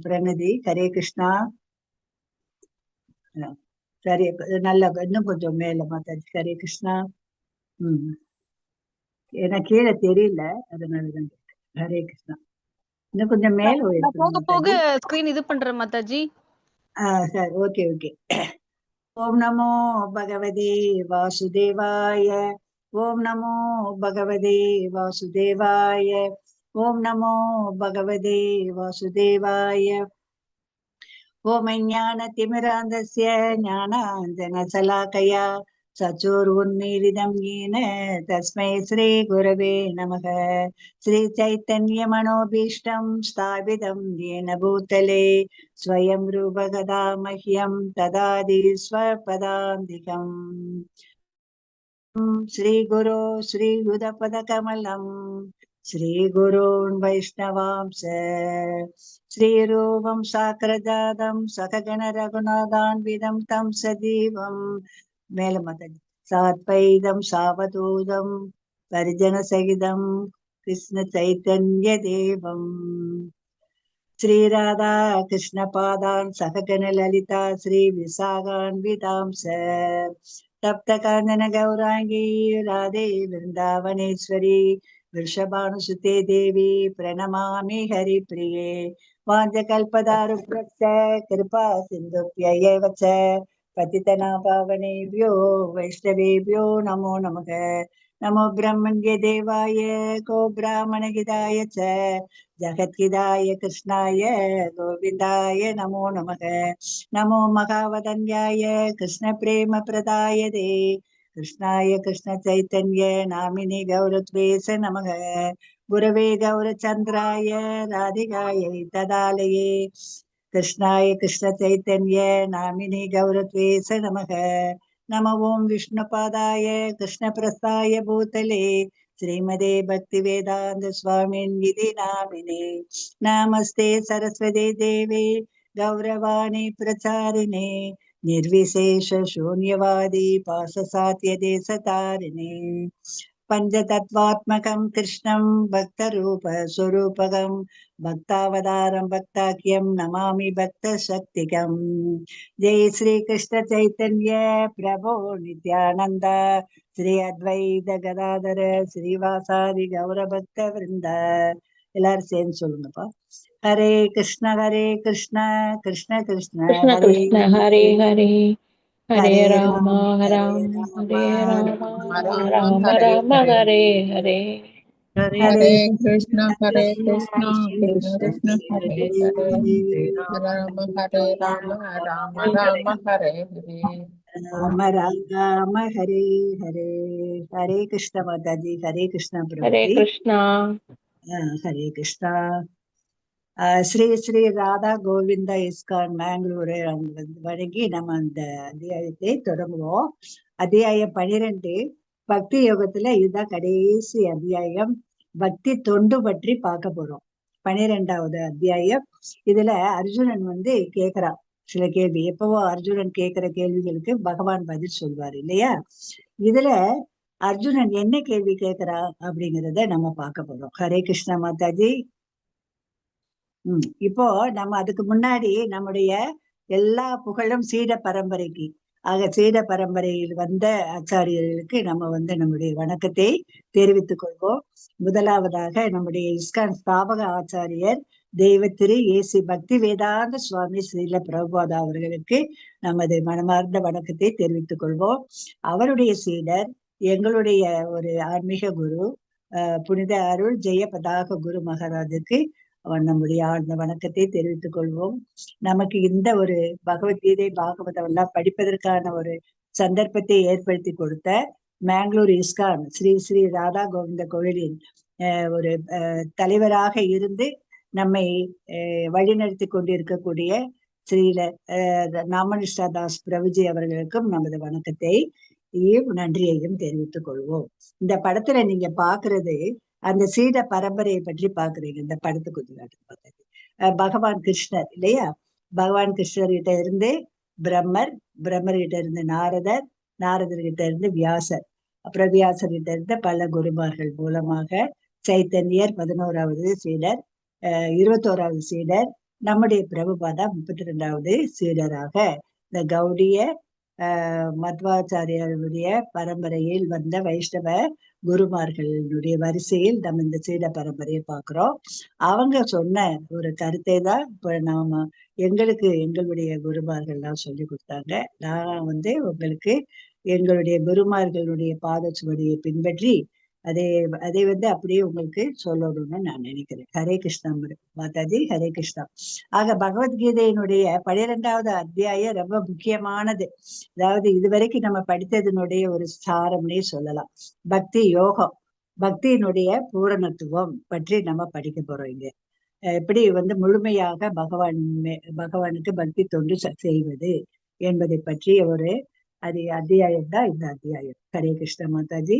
பிரணதி. ஹரே கிருஷ்ணா. சரி, நல்ல இன்னும் கொஞ்சம் மேல மாதாஜி. ஹரே கிருஷ்ணா. ஏன்னா கீழே தெரியல, அதனாலதான் கேட்டேன். ஹரே கிருஷ்ணா. இன்னும் கொஞ்சம் மேல போக போக ஸ்கிரீன் இது பண்றேன் மாதாஜி. சரி, ஓகே ஓகே. ஓம் நமோ பகவதே வாசுதேவாய. ஓம் நமோ பகவதே வாசுதேவாய. ஓம் நமோ பகவதே வாசுதேவாய. ஓம் ஞானதிமிராந்தஸ்ய ஞானாஞ்சனசலாகயா சச்சுருன்மீலிதம் येन तस्मै श्रीगुरवे नमः. श्रीचैतन्यमनोभीष्टं स्थापितं येन भूतले स्वयं रूपगदा मह्यं ददाति स्वपदान्तिकम्. श्रीगुरो श्रीयुतपदकमलम् श्रीगुरून् वैष्णवांस श्रीरूपं साग्रजातं सकगण रघुनाथान्वितं तं सजीवं साद्वैतं सावधूतं परिजनसहितं कृष्ण चैतन्य देवम्. श्रीराधा कृष्णपादान् सकगण ललिता श्री विशाखान्वितांस तप्तकानन गौरांगी राधे वृंदावनेश्वरी वृषभानुसुते देवी प्रणमामि हरिप्रिये. वाञ्छकल्पतरुभ्यश्च कृपा सिन्धुभ्यैव च पतितनां पावनेभ्यो वैष्णवेभ्यो नमो नमः. नमो ब्रह्मण्य देवाय गो ब्राह्मणहिताय च जगद्हिताय कृष्णाय गोविन्दाय नमो नमः. नमो महावदन्याय कृष्ण प्रेम प्रदायते कृष्णाय कृष्ण चैतन्य नामिने गौरत्वेश नमः. गुरवे गौरचन्द्राय राधिकायै तदालये कृष्णाय कृष्ण चैतन्य नामिने गौरत्वेश नमः. नमो ओं विष्णुपादाय कृष्णप्रस्थाय भूतले श्रीमदे भक्तिवेदान्त स्वामिन्निधि नामिने. नमस्ते सरस्वती देवे गौरवाणी प्रचारिणे निर्विशेष शून्यवादी पाशसात्य देशतारिणे. पंचतत्वात्मकं कृष्णं भक्तरूप स्वरूपकं भक्तावतारं भक्ताख्यं नमामि भक्त शक्तिकं. जय श्री कृष्ण चैतन्य प्रभो नित्यानंद श्री अद्वैत गदाधर श्रीवासादि गौर भक्त वृंद. எல்லாரும் சேர்ந்து சொல்லுங்கப்பா. ஹரே கிருஷ்ண கிருஷ்ண கிருஷ்ண ஹரே ஹரே ஹரே ஹரே ராம ஹரே ராம ராம ராம ஹரே ஹரே. हरे कृष्ण कृष्ण कृष्ण हरे हरे राम हरे राम राम राम हरे हरे राम राम हरे हरे. हरे कृष्ण माताजी. हरे कृष्ण ஹரே प्रभुजी. கிருஷ்ணா. हरे कृष्णा. ஸ்ரீ ஸ்ரீ ராதா கோவிந்தா இஸ்கான் மேங்களூரு வழங்கி நம்ம அந்த அத்தியாயத்தை தொடங்குவோம். அத்தியாயம் 12 பக்தி யோகத்துல இதுதான் கடைசி அத்தியாயம். பக்தி தொண்டு பற்றி பார்க்க போறோம். 12வது அத்தியாயம். இதுல அர்ஜுனன் கேக்குறான் சில கேள்வி. எப்பவோ அர்ஜுனன் கேட்கிற கேள்விகளுக்கு பகவான் பதில் சொல்வார் இல்லையா? இதுல அர்ஜுனன் என்ன கேள்வி கேட்கிறா அப்படிங்கறத நம்ம பார்க்க போறோம். ஹரே கிருஷ்ணா மாதாஜி. இப்போ நம்ம அதுக்கு முன்னாடி நம்முடைய எல்லா புகழும் சீட பரம்பரைக்கு. ஆக சீட பரம்பரையில் வந்த ஆச்சாரியர்களுக்கு நம்ம நம்முடைய வணக்கத்தை தெரிவித்துக் கொள்வோம். முதலாவதாக நம்முடைய இஸ்கான் ஸ்தாபக ஆச்சாரியர் தெய்வத்திரு ஏசி பக்தி வேதாந்த சுவாமி ஸ்ரீல பிரபுபாதா அவர்களுக்கு நமது மனமார்ந்த வணக்கத்தை தெரிவித்துக் கொள்வோம். அவருடைய சீடர் எங்களுடைய ஒரு ஆன்மீக குரு புனித அருள் ஜெயபதாக குரு மகாராஜுக்கு நம்முடைய ஆழ்ந்த வணக்கத்தை தெரிவித்துக் கொள்வோம். நமக்கு இந்த ஒரு பகவத்கீதை பாகவதம் எல்லாம் படிப்பதற்கான ஒரு சந்தர்ப்பத்தை ஏற்படுத்தி கொடுத்த மேங்களூர் இஸ்கான் ஸ்ரீ ஸ்ரீ ராதா கோவிந்த கோவிலின் ஒரு தலைவராக இருந்து நம்மை வழிநடத்தி கொண்டிருக்கக்கூடிய ஸ்ரீல நாமனிஷ்டா தாஸ் பிரபுஜி அவர்களுக்கும் நமது வணக்கத்தை நன்றியையும் தெரிவித்துக் கொள்வோம். இந்த படத்துல நீங்க பாக்குறது அந்த சீட பரம்பரையை பற்றி பாக்குறீங்க. இந்த படத்துக்கு பார்த்தது பகவான் கிருஷ்ணர் இல்லையா? பகவான் கிருஷ்ணர் கிட்ட இருந்து பிரம்மர், பிரம்மர் கிட்ட இருந்து நாரதர், நாரதர் கிட்ட இருந்து வியாசர், அப்புறம் வியாசர் கிட்ட இருந்து பல குருமார்கள் மூலமாக சைத்தன்யர் 11வது சீடர், 21வது சீடர், நம்முடைய பிரபுபாதா 32வது சீடராக இந்த கௌடிய மத்வாச்சாரியருடைய பரம்பரையில் வந்த வைஷ்ணவ குருமார்களுடைய வரிசையில் நம்ம இந்த சீட பரம்பரையை பார்க்கிறோம். அவங்க சொன்ன ஒரு கருத்தை தான் இப்ப நாம எங்களுடைய குருமார்கள்லாம் சொல்லி கொடுத்தாங்க. நான் உங்களுக்கு எங்களுடைய குருமார்களுடைய பாதச்சுவடியை பின்பற்றி அதை அப்படியே உங்களுக்கு சொல்லணும்னு நான் நினைக்கிறேன். ஹரே கிருஷ்ணா மாதாஜி, ஹரே கிருஷ்ணா. ஆக பகவத்கீதையினுடைய 12வது அத்தியாயம் ரொம்ப முக்கியமானது. அதாவது இதுவரைக்கும் நம்ம படித்ததனுடைய ஒரு சாரம்னே சொல்லலாம். பக்தி யோகம், பக்தியினுடைய பற்றி நம்ம படிக்க போறோம். இங்க எப்படி முழுமையாக பகவானுக்கு பக்தி தொண்டு செய்வது என்பதை பற்றிய ஒரு அத்தியாயம் தான் இந்த அத்தியாயம். ஹரே கிருஷ்ண மாதாஜி.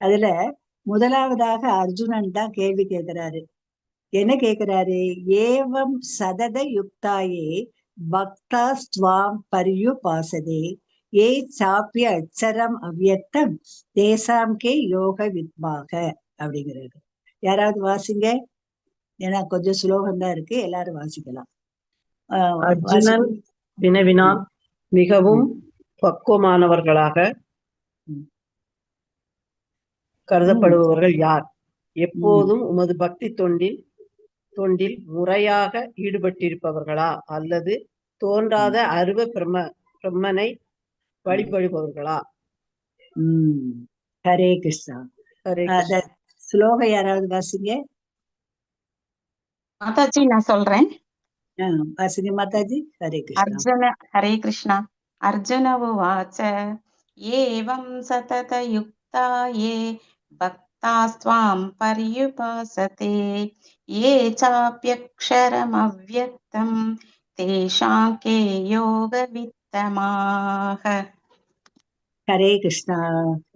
அதுல முதலாவதாக அர்ஜுனன் தான் கேள்வி கேட்கிறாரு. என்ன கேட்கிறாரு? ஏவம் சதத யுக்தாயே பக்தா ஸ்வாம் பரியுபாசதே ஏ சாப்பிய அச்சரம் அவ்யக்தம் தேசாம் கே யோக வித்மாக அப்படிங்கிறது. யாராவது வாசிங்க. ஏன்னா கொஞ்சம் சுலோகம் தான் இருக்கு, எல்லாரும் வாசிக்கலாம். அர்ஜுனன் வினவினான், மிகவும் பக்குவமானவர்களாக கருதப்படுபவர்கள் யார்? எப்போதும் உமது பக்தி தொண்டில் முறையாக ஈடுபட்டிருப்பவர்களா அல்லது தோன்றாத அருவ பிரம்மனை வழிபடுபவர்களா? ஹரே கிருஷ்ணா. ஸ்லோகம் யாராவது வாசிங்க. மாதாஜி நான் சொல்றேன். வாசிங்க மாதாஜி. ஹரே கிருஷ்ணா. அர்ஜுன ஹரே கிருஷ்ணா. அர்ஜுன உவாச்ச ஏவம் சதத யுக்தா ஏ பக்தாஸ்த்வாம் பர்யுபாசதே ஏ சாப்யக்ஷரம் அவ்யக்தம் தேஷாம் கே யோக வித்தமாக. ஹரே கிருஷ்ணா.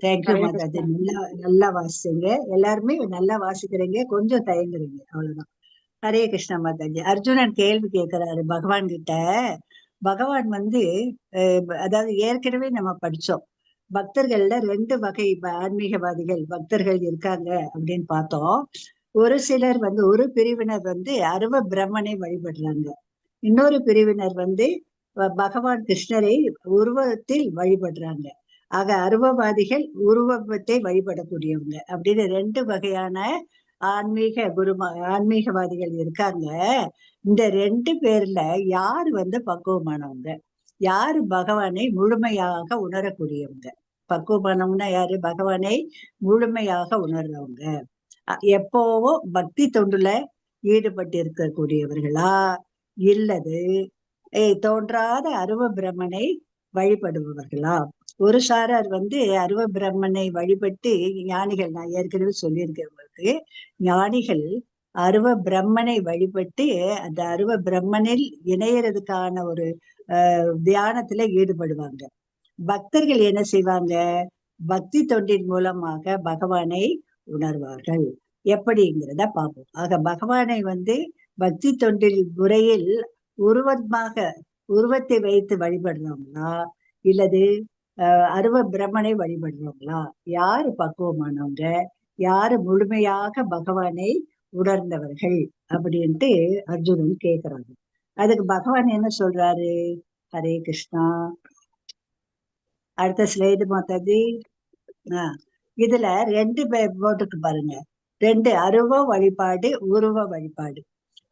தேங்க்யூ மாதாஜி. நல்லா வாசிங்க. எல்லாருமே நல்லா வாசிக்கிறீங்க, கொஞ்சம் தயங்குறீங்க, அவ்வளவுதான். ஹரே கிருஷ்ணா மாதாஜி. அர்ஜுனன் கேள்வி கேட்கிறாரு பகவான் கிட்ட. பகவான் அதாவது ஏற்கனவே நம்ம படிச்சோம், பக்தர்கள்ல 2 வகை ஆன்மீகவாதிகள் பக்தர்கள் இருக்காங்க அப்படின்னு பார்த்தோம். ஒரு சிலர் ஒரு பிரிவினர் அருவ பிரம்மனை வழிபடுறாங்க. இன்னொரு பிரிவினர் பகவான் கிருஷ்ணரை உருவத்தில் வழிபடுறாங்க. ஆக அருவவாதிகள் உருவத்தை வழிபடக்கூடியவங்க அப்படின்னு 2 வகையான ஆன்மீகவாதிகள் இருக்காங்க. இந்த 2 பேர்ல யாரு பக்குவமானவங்க, யாரு பகவானை முழுமையாக உணரக்கூடியவங்க? பக்குவமானவங்கன்னா யாரு? பகவானை முழுமையாக உணர்றவங்க, எப்போவோ பக்தி தொண்டுல ஈடுபட்டு இருக்கக்கூடியவர்களா இல்லது தோன்றாத அருவ பிரம்மனை வழிபடுபவர்களா? ஒரு சாரார் அருவ பிரம்மனை வழிபட்டு ஞானிகள், நான் ஏற்கனவே சொல்லியிருக்கேன் உங்களுக்கு, ஞானிகள் அருவ பிரம்மனை வழிபட்டு அந்த அருவ பிரம்மனில் இணையறதுக்கான ஒரு தியானத்துல ஈடுபடுவாங்க. பக்தர்கள் என்ன செய்வாங்க? பக்தி தொண்டின் மூலமாக பகவானை உணர்வார்கள். எப்படிங்கிறத பார்ப்போம். ஆக பகவானை பக்தி தொண்டில் முறையில் உருவத்தை வைத்து வழிபடுறவங்களா இல்லது அருவ பிரம்மனை வழிபடுறவங்களா? யாரு பக்குவமானவங்க, யாரு முழுமையாக பகவானை உணர்ந்தவர்கள் அப்படின்ட்டு அர்ஜுனன் கேக்குறாங்க. அதுக்கு பகவான் என்ன சொல்றாரு? ஹரே கிருஷ்ணா. அடுத்த ஸ்லைடு மாதாஜி. இதுல 2 போட்டுக்கு பாருங்க. 2 அருவ வழிபாடு, உருவ வழிபாடு.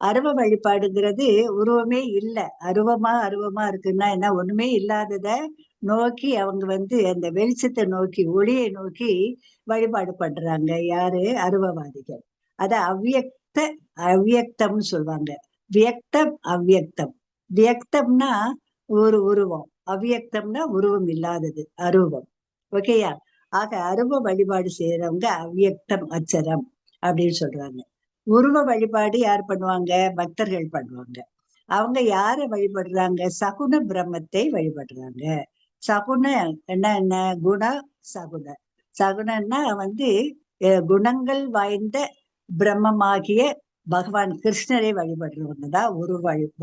அருவ வழிபாடுங்கிறது உருவமே இல்லை, அருவமா இருக்குன்னா என்ன? ஒண்ணுமே இல்லாதத நோக்கி அவங்க அந்த வெளிச்சத்தை நோக்கி, ஒளியை நோக்கி வழிபாடு பண்றாங்க. யாரு? அருவவாதிகள். அத அவ்யக்தம்னு சொல்லுவாங்க. வியக்தம் அவ்யக்தம். வியக்தம்னா ஒரு உருவம், அவ்யக்தம்னா உருவம் இல்லாதது, அருவம். ஓகேயா? ஆக அருவ வழிபாடு செய்யறவங்க அவ்யக்தம் அச்சரம் அப்படின்னு சொல்றாங்க. உருவ வழிபாடு யார் பண்ணுவாங்க? பக்தர்கள் பண்ணுவாங்க. அவங்க யார வழிபடுறாங்க? சகுன பிரம்மத்தை வழிபடுறாங்க. சகுன என்ன? குண சகுன. சகுனன்னா குணங்கள் வாய்ந்த பிரம்மமாகிய பகவான் கிருஷ்ணரை வழிபடுறவங்க தான்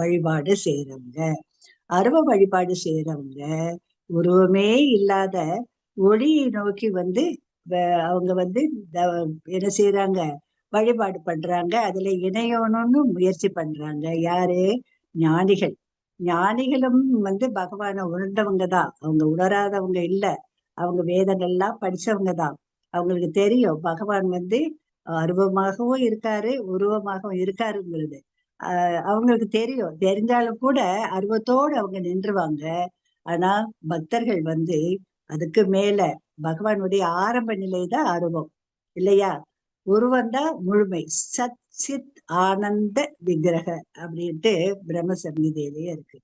வழிபாடு செய்யறவங்க. அருவ வழிபாடு செய்யறவங்க உருவமே இல்லாத ஒளியை நோக்கி அவங்க என்ன செய்யறாங்க? வழிபாடு பண்றாங்க. அதுல இணையணும்னு முயற்சி பண்றாங்க. யாரு? ஞானிகள். ஞானிகளும் பகவானை உணர்ந்தவங்க தான், அவங்க உணராதவங்க இல்ல. அவங்க வேதங்கள்லாம் படிச்சவங்க தான். அவங்களுக்கு தெரியும் பகவான் அருவமாகவும் இருக்காரு, உருவமாகவும் இருக்காருங்கிறது. அவங்களுக்கு தெரியும். தெரிஞ்சாலும் கூட அருவத்தோடு அவங்க நின்றுவாங்க. ஆனா பக்தர்கள் அதுக்கு மேல பகவானுடைய ஆரம்ப நிலை தான் அருவம் இல்லையா? உருவம் தான் முழுமை. சத் சித் ஆனந்த விக்கிரக அப்படின்ட்டு பிரம்ம சங்கீதையிலேயே இருக்கு.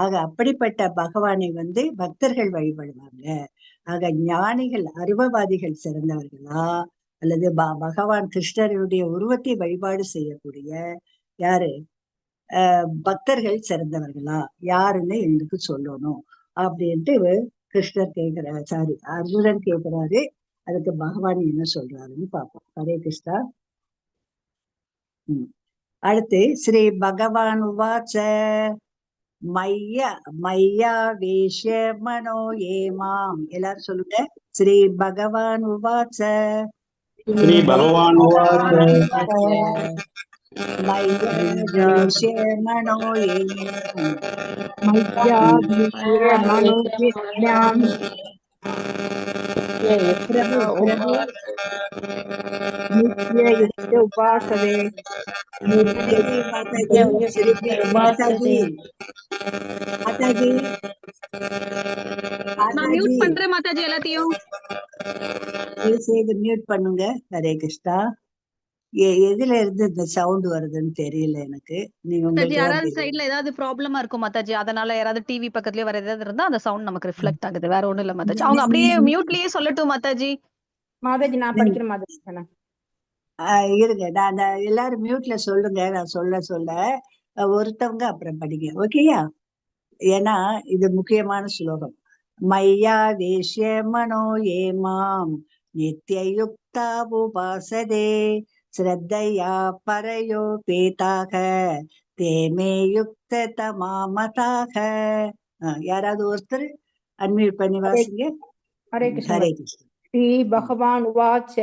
ஆக அப்படிப்பட்ட பகவானை பக்தர்கள் வழிபடுவாங்க. ஆக ஞானிகள் அருவவாதிகள் சிறந்தவர்களா, அல்லது பகவான் கிருஷ்ணருடைய உருவத்தை வழிபாடு செய்யக்கூடிய யாரு பக்தர்கள் சிறந்தவர்களா, யாருன்னு எங்களுக்கு சொல்லணும் அப்படின்ட்டு கிருஷ்ணர் கேட்கிறாரு. சாரி, அர்ஜுனன் கேட்கிறாரு. அதுக்கு பகவான் என்ன சொல்றாருன்னு பார்ப்போம். ஹரே கிருஷ்ணா. அடுத்து ஸ்ரீ பகவான் உவாச்ச மையா வேஷ்ய மனோ ஏமாம். எல்லாரும் சொல்லுங்க. ஸ்ரீ பகவான் உவாச்ச ஸ்ரீ பகவான் மையா வேஷ்ய மனோ ஏமாம் பிரபு பிரபு नित्ययुक्त उपासते மாதாஜி மாதாஜி நான் மியூட் பண்றேன் மாதாஜி எல்லாத்தையும். மியூட் பண்ணுங்க. ஹரே கிருஷ்ணா. எதுல இருந்து இந்த சவுண்ட் வருதுன்னு தெரியல எனக்கு. நீங்க மாதாஜி யாராவது சைடுல ஏதாவது ப்ராப்ளமா இருக்கும் மாதாஜி, அதனால யாராவது டிவி பக்கத்துலயே வர ஏதாவது இருந்தா அந்த சவுண்ட் நமக்கு ரிஃப்ளெக்ட் ஆகுது, வேற ஒண்ணும் இல்ல மாதாஜி. அவங்க அப்படியே மியூட்லயே சொல்லட்டும் மாதாஜி. மாதாஜி நான் படிக்கிறேன் மாதாஜி. இருங்க, நான் எல்லாரும் மியூட்ல சொல்லுங்க. நான் சொல்ல ஒருத்தவங்க அப்புறம் படிங்க, ஓகேயா? ஏன்னா இது முக்கியமான ஸ்லோகம். மையா வேஷ்ய மனோ ஏமாம் நித்யயுக்தா உபாசதே ஸ்ரத்தையா பரயோ பேதாக தேமே யுக்த தமாமதாக. யாராவது ஒருத்தர் அன்மியூட் பண்ணி வாசிங்க. हरे कृष्ण. ஹரே கிருஷ்ண. श्री भगवान उवाच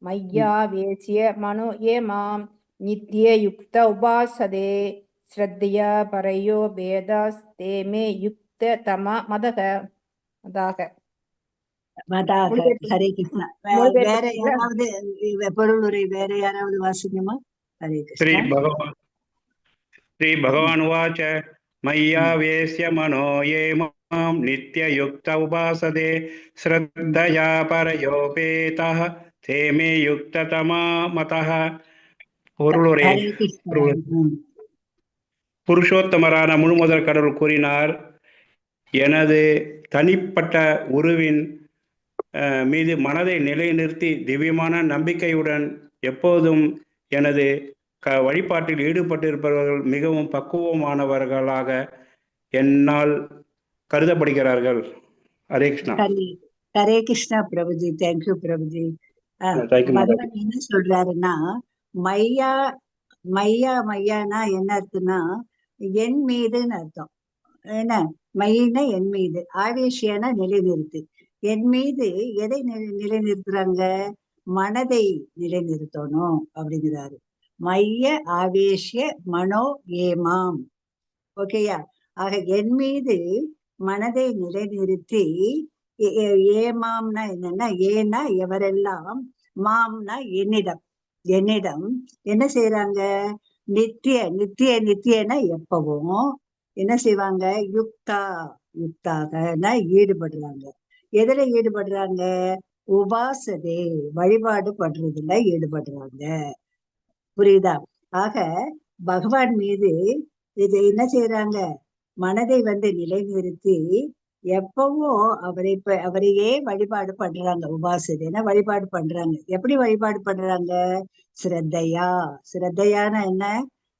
मय्या वेश्य मनो ये मां नित्ययुक्त उपासते श्रद्धया परयो वेदास्ते मे युक्त तमा मदः மதாக. ஹரே கிருஷ்ணா. வேற யாராவது பொருளுரை வேற யாராவது வாசிங்கம்மா. ஹரே கிருஷ்ணா. ஸ்ரீ பகவான் உவாச்ச மய்யா வேஸ்ய மனோ ஏ மாம் நித்யயுக்த உபாசதே ஸ்ரத்தயா பரயோபேதः தே மே யுக்த தமா மதः. பொருளுரை. புருஷோத்தமரான முழுமுதற் கடவுள் கூறினார், எனது தனிப்பட்ட உருவின் மீது மனதை நிலைநிறுத்தி திவ்யமான நம்பிக்கையுடன் எப்போதும் எனது வழிபாட்டில் ஈடுபட்டிருப்பவர்கள் மிகவும் பக்குவமானவர்களாக என்னால் கருதப்படுகிறார்கள். ஹரே கிருஷ்ணா. ஹரே கிருஷ்ணா பிரபுஜி. தேங்க்யூ பிரபுஜி. என்ன சொல்றாருன்னா, மையா மையானா என்ன அர்த்தம்னா என் மீதுன்னு அர்த்தம். என்ன மையினா என் மீது, ஆவேசியான நிலைநிறுத்து. என் மீது எதை நிலைநிறுத்துறாங்க? மனதை நிலைநிறுத்தணும் அப்படிங்கிறாரு. மைய ஆவேசிய மனோ ஏமாம். ஓகேயா? ஆக என் மீது மனதை நிலைநிறுத்தி, ஏமாம்னா என்னன்னா, ஏன்னா எவரெல்லாம், மாம்னா என்னிடம் என்ன செய்யறாங்க? நித்தியனா எப்பவும் என்ன செய்வாங்க? யுக்தாக ஈடுபடுறாங்க. எதுல ஈடுபடுறாங்க? உபாசதே வழிபாடு பண்றதுல ஈடுபடுறாங்க. புரியுதா? ஆக பகவான் மீது இது என்ன செய்யறாங்க? மனதை நிலைநிறுத்தி எப்பவும் அவரையே வழிபாடு பண்றாங்க. உபாசதைன்னா வழிபாடு பண்றாங்க. எப்படி வழிபாடு பண்றாங்க? ஸ்ரத்தையான என்ன?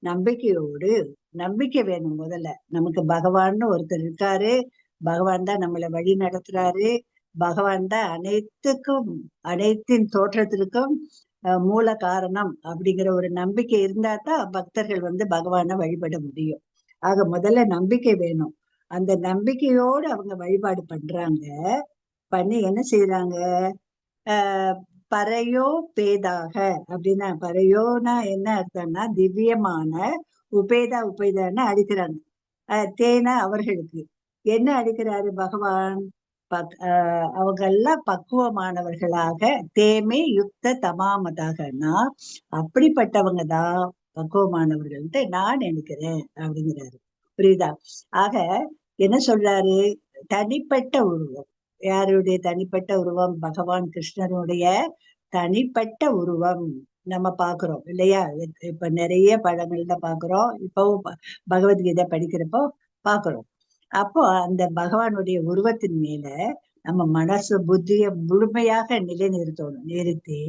நம்பிக்கையோடு. நம்பிக்கை வேணும் முதல்ல. நமக்கு பகவான்னு ஒருத்தர் இருக்காரு, பகவான் தான் நம்மளை வழி நடத்துறாரு, பகவான் தான் அனைத்தின் தோற்றத்திற்கும் மூல காரணம் அப்படிங்கிற ஒரு நம்பிக்கை இருந்தா தான் பக்தர்கள் பகவானை வழிபட முடியும். ஆக முதல்ல நம்பிக்கை வேணும். அந்த நம்பிக்கையோடு அவங்க வழிபாடு பண்றாங்க. பண்ணி என்ன செய்யறாங்க? பரையோ பேதாக அப்படின்னா, பரையோனா என்ன அர்த்தம்னா திவ்யமான, உபேதான்னு அடிக்கிறாங்க. தேனா அவர்களுக்கு என்ன அடிக்கிறாரு பகவான்? அவங்க எல்லாம் பக்குவமானவர்களாக, தேமே யுக்த தமாமதாகனா அப்படிப்பட்டவங்க தான் பக்குவமானவர்கள்ட்டு நான் நினைக்கிறேன் அப்படிங்கிறாரு. புரியுதா? ஆக என்ன சொல்றாரு? தனிப்பட்ட உருவம். யாருடைய தனிப்பட்ட உருவம்? பகவான் கிருஷ்ணனுடைய தனிப்பட்ட உருவம் நம்ம பாக்குறோம் இல்லையா? இப்ப நிறைய படங்கள்ல பாக்குறோம், இப்பவும் பகவத்கீதை படிக்கிறப்போ பாக்குறோம். அப்போ அந்த பகவானுடைய உருவத்தின் மேல நம்ம மனசு புத்திய முழுமையாக நிலைநிறுத்தணும். நிறுத்தி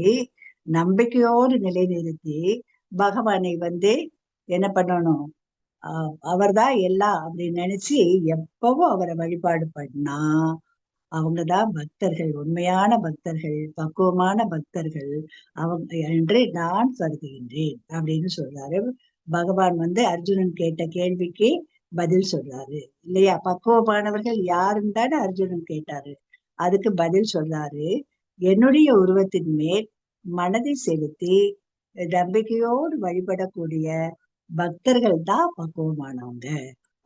நம்பிக்கையோடு நிலைநிறுத்தி பகவானை என்ன பண்ணணும்? அவர்தான் எல்லாம் அப்படின்னு நினைச்சு எப்பவும் அவரை வழிபாடு பண்ணா அவங்கதான் பக்தர்கள், உண்மையான பக்தர்கள், பக்குவமான பக்தர்கள் அவங்க என்று நான் கருதுகின்றேன் அப்படின்னு சொல்றாரு. பகவான் அர்ஜுனன் கேட்ட கேள்விக்கு பதில் சொல்றாரு இல்லையா? பக்குவமானவர்கள் யாருன்னு தானே அர்ஜுனன் கேட்டாரு. அதுக்கு பதில் சொல்றாரு, என்னுடைய உருவத்தின் மேல் மனதை செலுத்தி நம்பிக்கையோடு வழிபடக்கூடிய பக்தர்கள் தான் பக்குவமானவங்க,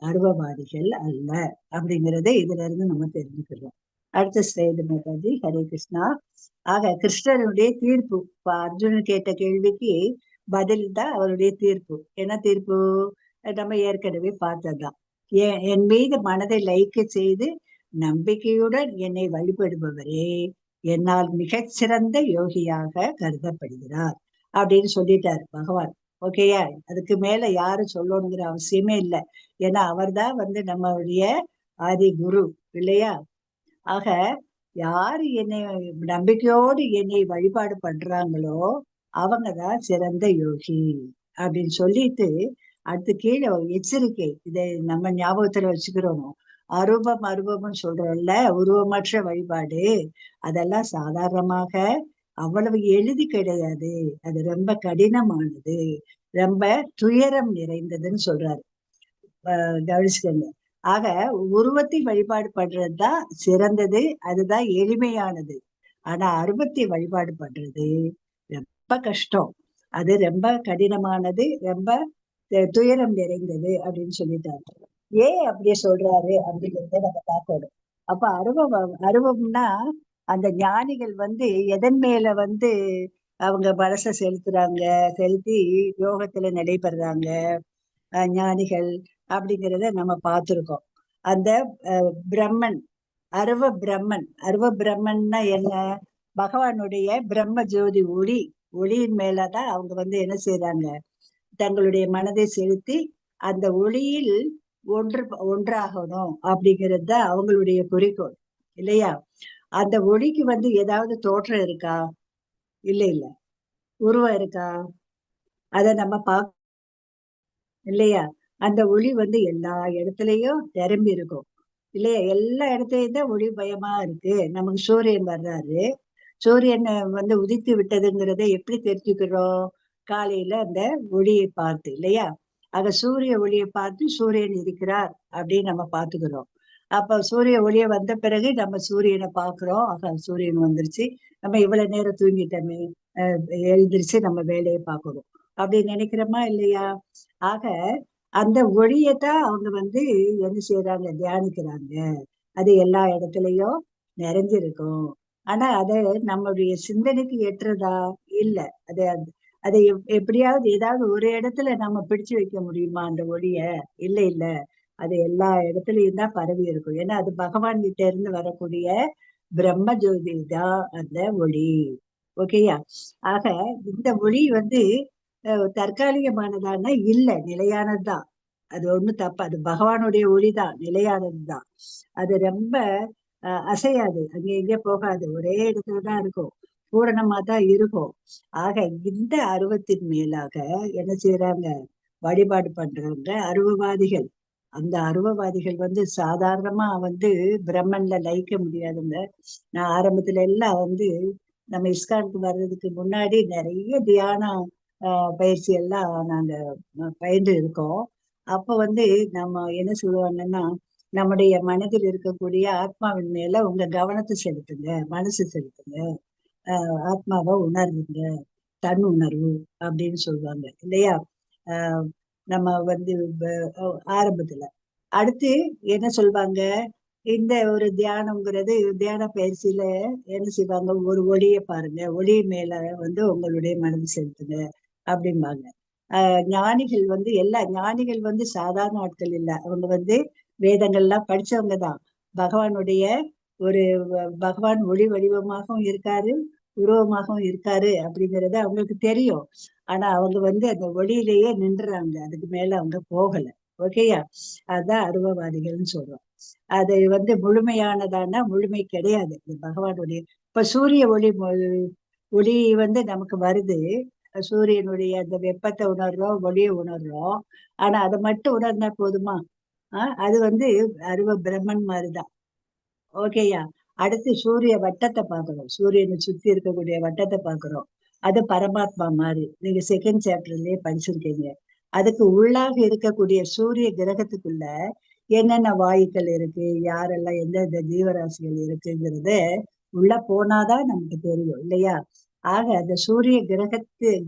அருவவாதிகள் அல்ல அப்படிங்கறத இதுல இருந்து நம்ம தெரிஞ்சுக்கிறோம். அடுத்த ஸ்லைடு மாதாஜி. ஹரே கிருஷ்ணா. ஆக கிருஷ்ணனுடைய தீர்ப்பு, இப்ப அர்ஜுனன் கேட்ட கேள்விக்கு பதில் தான் அவருடைய தீர்ப்பு. என்ன தீர்ப்பு? நம்ம ஏற்கனவே பார்த்ததுதான். என் மீது மனதை லயிக்க செய்து நம்பிக்கையுடன் என்னை வழிபடுபவரே என்னால் மிகச்சிறந்த யோகியாக கருதப்படுகிறார் அப்படின்னு சொல்லிட்டார் பகவான். ஓகேயா? அதுக்கு மேல யாரும் சொல்லணுங்கிற அவசியமே இல்லை. ஏன்னா அவர்தான் நம்மளுடைய ஆதி குரு இல்லையா? ஆக யாரு என்னை நம்பிக்கையோடு என்னை வழிபாடு பண்றாங்களோ அவங்கதான் சிறந்த யோகி அப்படின்னு சொல்லிட்டு அடுத்து கீழே எச்சரிக்கை, இதை நம்ம ஞாபகத்துல வச்சுக்கிறோம். அருவம்னு சொல்றோம்ல, உருவமற்ற வழிபாடு, அதெல்லாம் சாதாரணமாக அவ்வளவு எளிது கிடையாது. அது ரொம்ப கடினமானது, ரொம்ப துயரம் நிறைந்ததுன்னு சொல்றாரு. கவனிச்சுக்கங்க. ஆக உருவத்தை வழிபாடு பண்றதுதான் சிறந்தது, அதுதான் எளிமையானது. ஆனா அருவத்தை வழிபாடு பண்றது ரொம்ப கஷ்டம், அது ரொம்ப கடினமானது, ரொம்ப துயரம் நிறைந்தது அப்படின்னு சொல்லிட்டாரு. ஏன் அப்படியே சொல்றாரு அப்படிங்கிறத நம்ம பார்க்கணும். அப்ப அருவம்னா அந்த ஞானிகள் எதன் மேல அவங்க மனசை செலுத்துறாங்க, செலுத்தி யோகத்துல நிலை பெறுறாங்க ஞானிகள் அப்படிங்கிறத நம்ம பார்த்திருக்கோம். அந்த பிரம்மன், அருவ பிரம்மன்னா என்ன? பகவானுடைய பிரம்ம ஜோதி ஒளியின் மேலதான் அவங்க என்ன செய்யறாங்க? தங்களுடைய மனதை செலுத்தி அந்த ஒளியில் ஒன்றாகணும் அப்படிங்கிறது தான் அவங்களுடைய குறிக்கோள் இல்லையா? அந்த ஒளிக்கு ஏதாவது தோற்றம் இருக்கா? இல்ல. உருவம் இருக்கா? அதை நம்ம பார்க்க இல்லையா? அந்த ஒளி எல்லா இடத்துலயும் நிரம்பி இருக்கும் இல்லையா? எல்லா இடத்துலயும் தான் ஒளி பயமா இருக்கு. நமக்கு சூரியன் வர்றாரு, சூரியன் உதித்து விட்டதுங்கிறத எப்படி தெரிஞ்சுக்கிறோம்? காலையில அந்த ஒளியை பார்த்து இல்லையா? ஆக சூரிய ஒளியை பார்த்து சூரியன் இருக்கிறார் அப்படின்னு நம்ம பார்த்துக்கிறோம். அப்ப சூரிய ஒளிய வந்த பிறகு நம்ம சூரியனை பார்க்கிறோம். ஆக சூரியன் வந்துருச்சு, நம்ம இவ்வளவு நேரம் தூங்கிட்டோமே, எழுந்திருச்சு நம்ம வேலையை பார்க்கணும் அப்படின்னு நினைக்கிறோமா இல்லையா? ஆக அந்த ஒளியத்தான் அவங்க என்ன செய்யறாங்க? தியானிக்கிறாங்க. அது எல்லா இடத்துலயும் நிறைஞ்சிருக்கும். ஆனா அதை நம்மளுடைய சிந்தனைக்கு ஏற்றதா? இல்ல. அதை அதை எப்படியாவது ஏதாவது ஒரு இடத்துல நம்ம பிடிச்சு வைக்க முடியுமா அந்த ஒளிய? இல்ல. அது எல்லா இடத்துலயும் தான் பரவி இருக்கும். ஏன்னா அது பகவான் கிட்ட இருந்து வரக்கூடிய பிரம்ம ஜோதி தான் அந்த ஒளி. ஓகேயா? ஆக இந்த ஒளி தற்காலிகமானதான இல்ல, நிலையானதுதான். அது ஒண்ணும் தப்பு, அது பகவானுடைய ஒளிதான், நிலையானதுதான். அது ரொம்ப அசையாது, அங்க எங்க போகாது, ஒரே இடத்துலதான் இருக்கும், பூரணமா தான் இருக்கும். ஆக இந்த அருவத்தின் மேலாக என்ன செய்யறாங்க? வழிபாடு பண்றவங்க அருவவாதிகள். அந்த அருவவாதிகள் சாதாரணமா பிரம்மன்ல லயிக்க முடியாதுங்க. நான் ஆரம்பத்துல எல்லாம் நம்ம இஸ்கானுக்கு வர்றதுக்கு முன்னாடி நிறைய தியானம் பயிற்சி எல்லாம் நாங்க பயின்று இருக்கோம். அப்ப நம்ம என்ன சொல்லுவாங்கன்னா, நம்முடைய மனதில் இருக்கக்கூடிய ஆத்மாவின் மேல உங்க கவனத்தை செலுத்துங்க, மனசு செலுத்துங்க, ஆத்மாவை உணர்வுங்க, தன் உணர்வு அப்படின்னு சொல்லுவாங்க இல்லையா? நம்ம வந்து ஆரம்பத்துல அடுத்து என்ன சொல்லுவாங்க, இந்த ஒரு தியானம்ங்கிறது தியான பயிற்சியில என்ன செய்வாங்க, ஒரு ஒளியை பாருங்க, ஒளி மேல வந்து உங்களுடைய மனது செலுத்துங்க அப்படிம்பாங்க. ஞானிகள் வந்து எல்லா ஞானிகள் வந்து சாதாரண ஆட்கள் இல்லை, அவங்க வந்து வேதங்கள்லாம் படிச்சவங்க தான். பகவானுடைய ஒரு பகவான் ஒளி வடிவமாகவும் இருக்காரு, உருவமாகவும் இருக்காரு அப்படிங்கறது அவங்களுக்கு தெரியும். ஆனா அவங்க வந்து அந்த ஒளியிலேயே நின்றுறாங்க, அதுக்கு மேல அவங்க போகல. ஓகேயா? அதான் அருவவாதிகள்னு சொல்றோம். அது வந்து முழுமையானதானா முழுமை கிடையாது. பகவானுடைய இப்ப சூரிய ஒளி வந்து நமக்கு வருது, சூரியனுடைய அந்த வெப்பத்தை உணர்றோம், ஒளியை உணர்றோம். ஆனா அதை மட்டும் உணர்ந்தா போதுமா? அது வந்து அருவ பிரம்மன் மாதிரிதான். ஓகேயா? அடுத்து சூரிய வட்டத்தை பாக்குறோம், சூரியனை சுத்தி இருக்கக்கூடிய வட்டத்தை பாக்குறோம். அது பரமாத்மா மாதிரி நீங்க செகண்ட் சாப்டர்லயே படிச்சிருக்கீங்க. அதுக்கு உள்ளாக இருக்கக்கூடிய சூரிய கிரகத்துக்குள்ள என்னென்ன வாயுக்கள் இருக்கு, யாரெல்லாம் எந்தெந்த ஜீவராசிகள் இருக்குங்கிறத உள்ள போனாதான் நமக்கு தெரியும் இல்லையா? ஆக அந்த சூரிய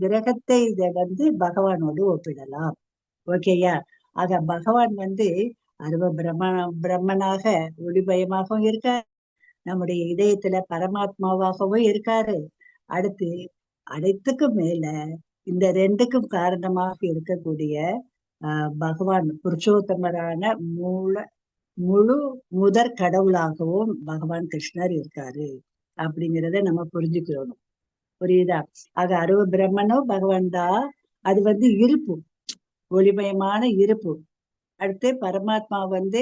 கிரகத்தை இதை வந்து பகவானோடு ஒப்பிடலாம். ஓகேயா? ஆக பகவான் வந்து அருவ பிரம்மனாக ஒளிபயமாகவும் இருக்காரு, நம்முடைய இதயத்துல பரமாத்மாவாகவும் இருக்காரு. அடுத்து அனைத்துக்கும் மேல இந்த ரெண்டுக்கும் காரணமாக இருக்கக்கூடிய பகவான் புருஷோத்தமரான முழு முதற் கடவுளாகவும் பகவான் கிருஷ்ணர் இருக்காரு அப்படிங்கிறத நம்ம புரிஞ்சுக்கிறோம். புரியுதா? ஆக அருவ பிரம்மனும் பகவான் தான். அது வந்து இருப்பு, ஒளிமயமான இருப்பு. அடுத்து பரமாத்மா வந்து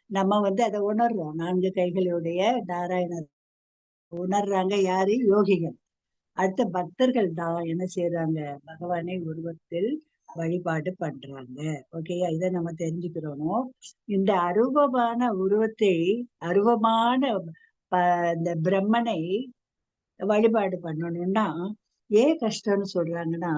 நம்ம வந்து அதை உணர்றோம், 4 கைகளுடைய நாராயணர் உணர்றாங்க. யாரு? யோகிகள். அடுத்த பக்தர்கள் தான் என்ன செய்யறாங்க, பகவானை உருவத்தில் வழிபாடு பண்றாங்க. ஓகேயா? இதை நம்ம தெரிஞ்சுக்கிறோம். இந்த அருவமான உருவத்தை, அருவமான இந்த பிரம்மனை வழிபாடு பண்ணணும்னா ஏன் கஷ்டம்னு சொல்றாங்கன்னா,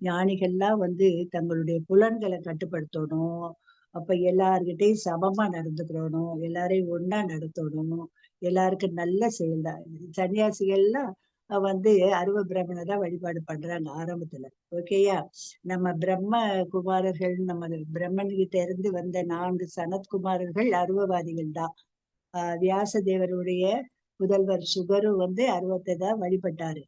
ஞானிகள்லாம் வந்து தங்களுடைய புலன்களை கட்டுப்படுத்தணும். அப்ப எல்லார்கிட்டையும் சமமா நடந்துக்கிறணும், எல்லாரையும் ஒன்னா நடத்தணும், எல்லாருக்கும் நல்ல செயல்தான். சன்னியாசிகள்லாம் வந்து அருவ பிரம்மனை தான் வழிபாடு பண்றாங்க ஆரம்பத்துல. ஓகேயா? நம்ம பிரம்ம குமாரர்கள், நம்ம பிரம்மன் கிட்ட இருந்து வந்த 4 சனத்குமாரர்கள் அருவவாதிகள் தான். வியாச தேவருடைய புதல்வர் சுகரு வந்து அருவத்தை தான் வழிபட்டாரு.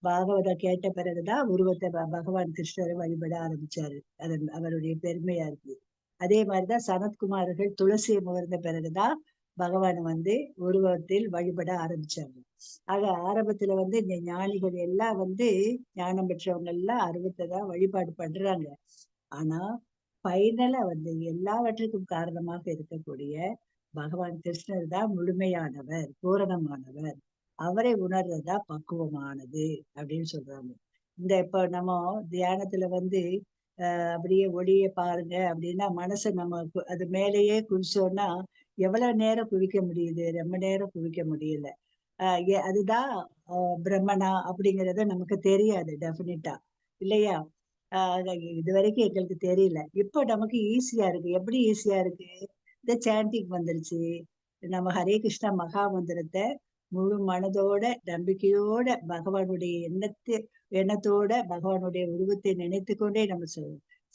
பாகவதம் கேட்ட பிறகுதான் உருவத்தை பகவான் கிருஷ்ணரை வழிபட ஆரம்பிச்சாரு. அது அவருடைய பெருமையா இருக்கு. அதே மாதிரிதான் சனத்குமாரர்கள் துளசியை முகர்ந்த பிறகுதான் பகவான் வந்து உருவத்தில் வழிபட ஆரம்பிச்சாங்க. ஆக ஆரம்பத்துல வந்து இந்த ஞானிகள் எல்லாம் வந்து ஞானம் பெற்றவங்க எல்லாம் அருவத்தை தான் வழிபாடு பண்றாங்க. ஆனா ஃபைனலா வந்து எல்லாவற்றுக்கும் காரணமாக இருக்கக்கூடிய பகவான் கிருஷ்ணர் தான் முழுமையானவர், பூரணமானவர். அவரை உணர்றதா பக்குவமானது அப்படின்னு சொல்றாங்க. இந்த இப்ப நம்ம தியானத்துல வந்து அப்படியே ஒளிய பாருங்க அப்படின்னா மனசை நம்ம அது மேலேயே குவிச்சோம்னா எவ்வளவு நேரம் குவிக்க முடியுது? ரொம்ப நேரம் குவிக்க முடியல. அதுதான் பிரம்மனா அப்படிங்கறது நமக்கு தெரியாது டெஃபினட்டா, இல்லையா? இது வரைக்கும் எங்களுக்கு தெரியல. இப்ப நமக்கு ஈஸியா இருக்கு. எப்படி ஈஸியா இருக்கு? இந்த சாண்டிங் வந்துருச்சு. நம்ம ஹரே கிருஷ்ணா மகா மந்திரத்தை முழு மனதோட நம்பிக்கையோட பகவானுடைய எண்ணத்தோட பகவானுடைய உருவத்தை நினைத்து கொண்டே நம்ம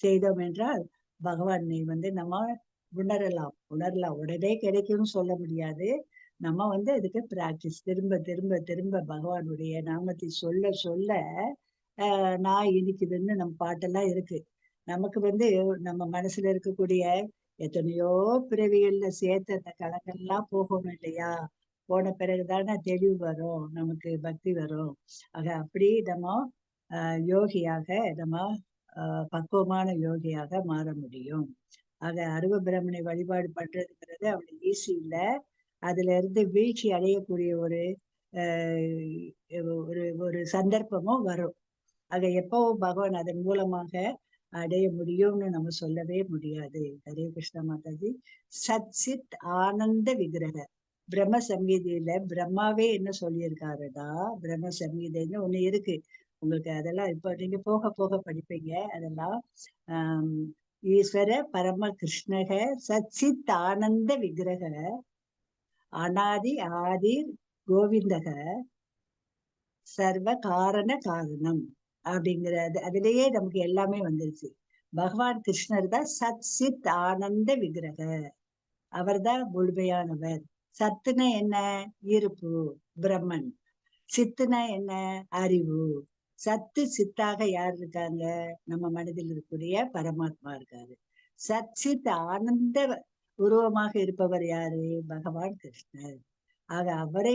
செய்தோம் என்றால் பகவானை வந்து நம்ம உணரலாம். உடனே கிடைக்கும்னு சொல்ல முடியாது. நம்ம வந்து அதுக்கு பிராக்டிஸ் திரும்ப திரும்ப திரும்ப பகவானுடைய நாமத்தை சொல்ல சொல்ல நான் இனிக்குதுன்னு நம்ம பாட்டெல்லாம் இருக்கு. நமக்கு வந்து நம்ம மனசுல இருக்கக்கூடிய எத்தனையோ பிறவிகள்ல சேர்த்த அந்த கலங்கள்லாம் போகணும் இல்லையா? போன பிறகுதானே தெளிவு வரும், நமக்கு பக்தி வரும். ஆக அப்படி நம்ம யோகியாக நம்ம பக்குவமான யோகியாக மாற முடியும். ஆக அருவ பிரம்மனை வழிபாடு பண்றதுங்கிறது அவ்வளவு ஈஸி இல்லை. அதுல இருந்து வீழ்ச்சி அடையக்கூடிய ஒரு ஒரு சந்தர்ப்பமும் வரும். ஆக எப்பவும் பகவான் அதன் மூலமாக அடைய முடியும்னு நம்ம சொல்லவே முடியாது. ஹரே கிருஷ்ண மாதாஜி. சத் சித் ஆனந்த விக்கிரக பிரம்ம சங்கீதையில பிரம்மாவே என்ன சொல்லியிருக்காருடா, பிரம்ம சங்கீதைன்னு ஒண்ணு இருக்கு. உங்களுக்கு அதெல்லாம் இப்ப நீங்க போக போக படிப்பீங்க அதெல்லாம். ஈஸ்வர பரம கிருஷ்ணக சச்சித் ஆனந்த விக்கிரக அநாதி ஆதிர் கோவிந்தக சர்வ காரண காரணம் அப்படிங்கிறது அதிலேயே நமக்கு எல்லாமே வந்துருச்சு. பகவான் கிருஷ்ணர் தான் சத் சித் ஆனந்த விக்கிரக, அவர்தான் முழுமையானவர். சத்துனா என்ன? இருப்பு, பிரம்மன். சித்துனா என்ன? அறிவு. சத்து சித்தாக யார் இருக்காங்க? நம்ம மனதில் இருக்கக்கூடிய பரமாத்மா இருக்காரு. சத் சித் ஆனந்த உருவமாக இருப்பவர் யாரு? பகவான் கிருஷ்ணர். ஆக அவரை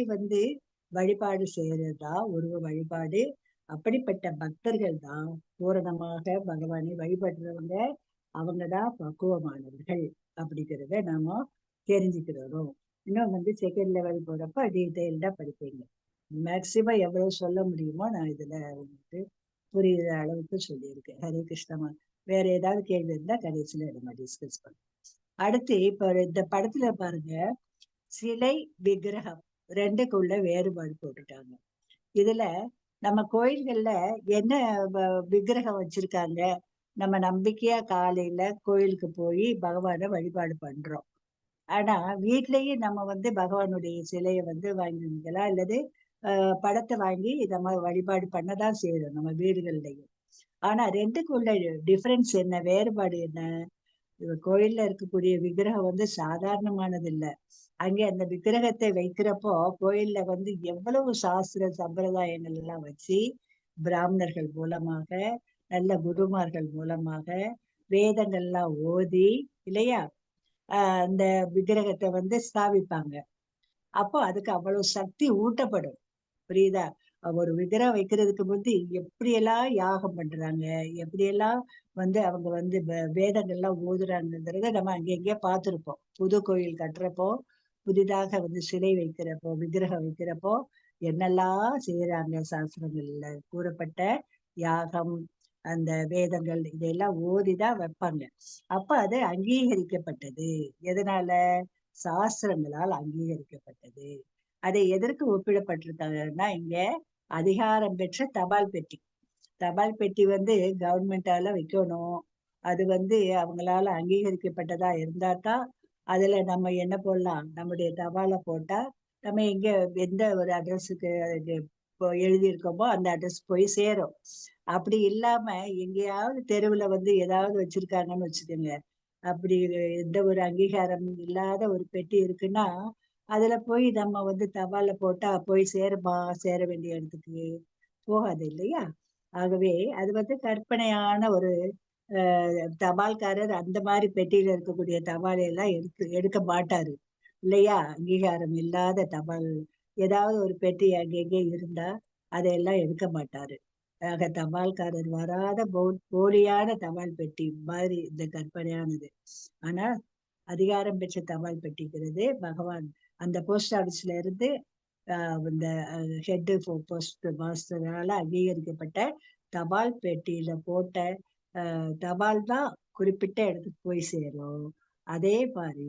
வழிபாடு செய்யறதுதான் உருவ வழிபாடு. அப்படிப்பட்ட பக்தர்கள் தான் பூரணமாக பகவானை வழிபடுறவங்க. அவங்கதான் பக்குவமானவர்கள் அப்படிங்கிறத நாம தெரிஞ்சுக்கிறோம். இன்னும் செகண்ட் லெவல் போறப்ப டீட்டெயில்டா படிப்பீங்க. மேக்சிமம் எவ்வளவு சொல்ல முடியுமோ நான் இதுல புரியுற அளவுக்கு சொல்லியிருக்கேன். ஹரே கிருஷ்ணமா. வேற ஏதாவது கேள்வி இருந்தா கடைசியில நம்ம டிஸ்கஸ் பண்ணலாம். அடுத்து இப்ப இந்த படத்துல பாருங்க, சிலை விக்கிரகம் ரெண்டுக்குள்ள வேறுபாடு போட்டுட்டாங்க. இதுல நம்ம கோயில்கள்ல என்ன விக்கிரகம் வச்சிருக்காங்க? நம்ம நம்பிக்கையா காலையில கோயிலுக்கு போய் பகவானை வழிபாடு பண்றோம். ஆனா வீட்லயும் நம்ம பகவானுடைய சிலையை வாங்கிக்கலாம், அல்லது படத்தை வாங்கி நம்ம வழிபாடு பண்ணதான் செய்யறோம் நம்ம வீடுகள்லயும். ஆனா ரெண்டுக்குள்ள டிஃபரன்ஸ் என்ன, வேறுபாடு என்ன? கோயில்ல இருக்கக்கூடிய விக்கிரகம் சாதாரணமானது இல்ல. அங்கே அந்த விக்கிரகத்தை வைக்கிறப்போ கோயில்ல எவ்வளவு சாஸ்திர சம்பிரதாயங்கள் எல்லாம் வச்சு பிராமணர்கள் மூலமாக, நல்ல குருமார்கள் மூலமாக வேதங்கள்லாம் ஓதி இல்லையா அந்த விக்கிரகத்தை ஸ்தாபிப்பாங்க. அப்போ அதுக்கு அவ்வளவு சக்தி ஊட்டப்படும். புரியுதா? ஒரு விக்கிரகம் வைக்கிறதுக்கு எப்படியெல்லாம் யாகம் பண்றாங்க, எப்படியெல்லாம் அவங்க வேதங்கள்லாம் ஓதுறாங்கிறத நம்ம அங்கங்கே பார்த்திருப்போம். புது கோயில் கட்டுறப்போ, புதிதாக சிலை வைக்கிறப்போ, விக்கிரகம் வைக்கிறப்போ என்னெல்லாம் செய்யறாங்க. சாஸ்திரங்கள்ல கூறப்பட்ட யாகம், அந்த வேதங்கள் இதெல்லாம் ஓதிதான் வைப்பாங்க. அப்ப அது அங்கீகரிக்கப்பட்டது. எதனால? சாஸ்திரங்களால் அங்கீகரிக்கப்பட்டது. அதை எதற்கு ஒப்பிடப்பட்டிருக்காங்கன்னா, இங்க அதிகாரம் பெற்ற தபால் பெட்டி. தபால் பெட்டி கவர்மெண்டால வைக்கணும். அது அவங்களால அங்கீகரிக்கப்பட்டதா இருந்தா தான் அதுல நம்ம என்ன போடலாம், நம்முடைய தபாலை போட்டா நம்ம எந்த ஒரு அட்ரஸுக்கு எழுதியிருக்கோமோ அந்த அட்ரஸ் போய் சேரும். அப்படி இல்லாம எங்கேயாவது தெருவுல ஏதாவது வச்சிருக்காங்கன்னு வச்சுக்கோங்க, அப்படி எந்த ஒரு அங்கீகாரம் இல்லாத ஒரு பெட்டி இருக்குன்னா அதுல போய் நம்ம தபால போட்டா போய் சேருமா? சேர வேண்டிய இடத்துக்கு போகாது இல்லையா? ஆகவே அது கற்பனையான ஒரு தபால்காரர் அந்த மாதிரி பெட்டியில இருக்கக்கூடிய தபாலை எல்லாம் எடுக்க மாட்டாரு இல்லையா? அங்கீகாரம் இல்லாத தபால் ஏதாவது ஒரு பெட்டி அங்கங்கே இருந்தா அதையெல்லாம் எடுக்க மாட்டாரு. ஆக தபால்காரர் வராத போலியான தபால் பெட்டி மாதிரி இந்த கற்பனையானது. ஆனா அதிகாரம் பெற்ற தபால் பெட்டிக்கிறது பகவான் அந்த போஸ்ட் ஆபீஸ்ல இருந்து இந்த ஹெட் போஸ்ட் மாஸ்டரால அங்கீகரிக்கப்பட்ட தபால் பெட்டியில போட்ட தபால் தான் குறிப்பிட்ட இடத்துக்கு போய் சேரும். அதே மாதிரி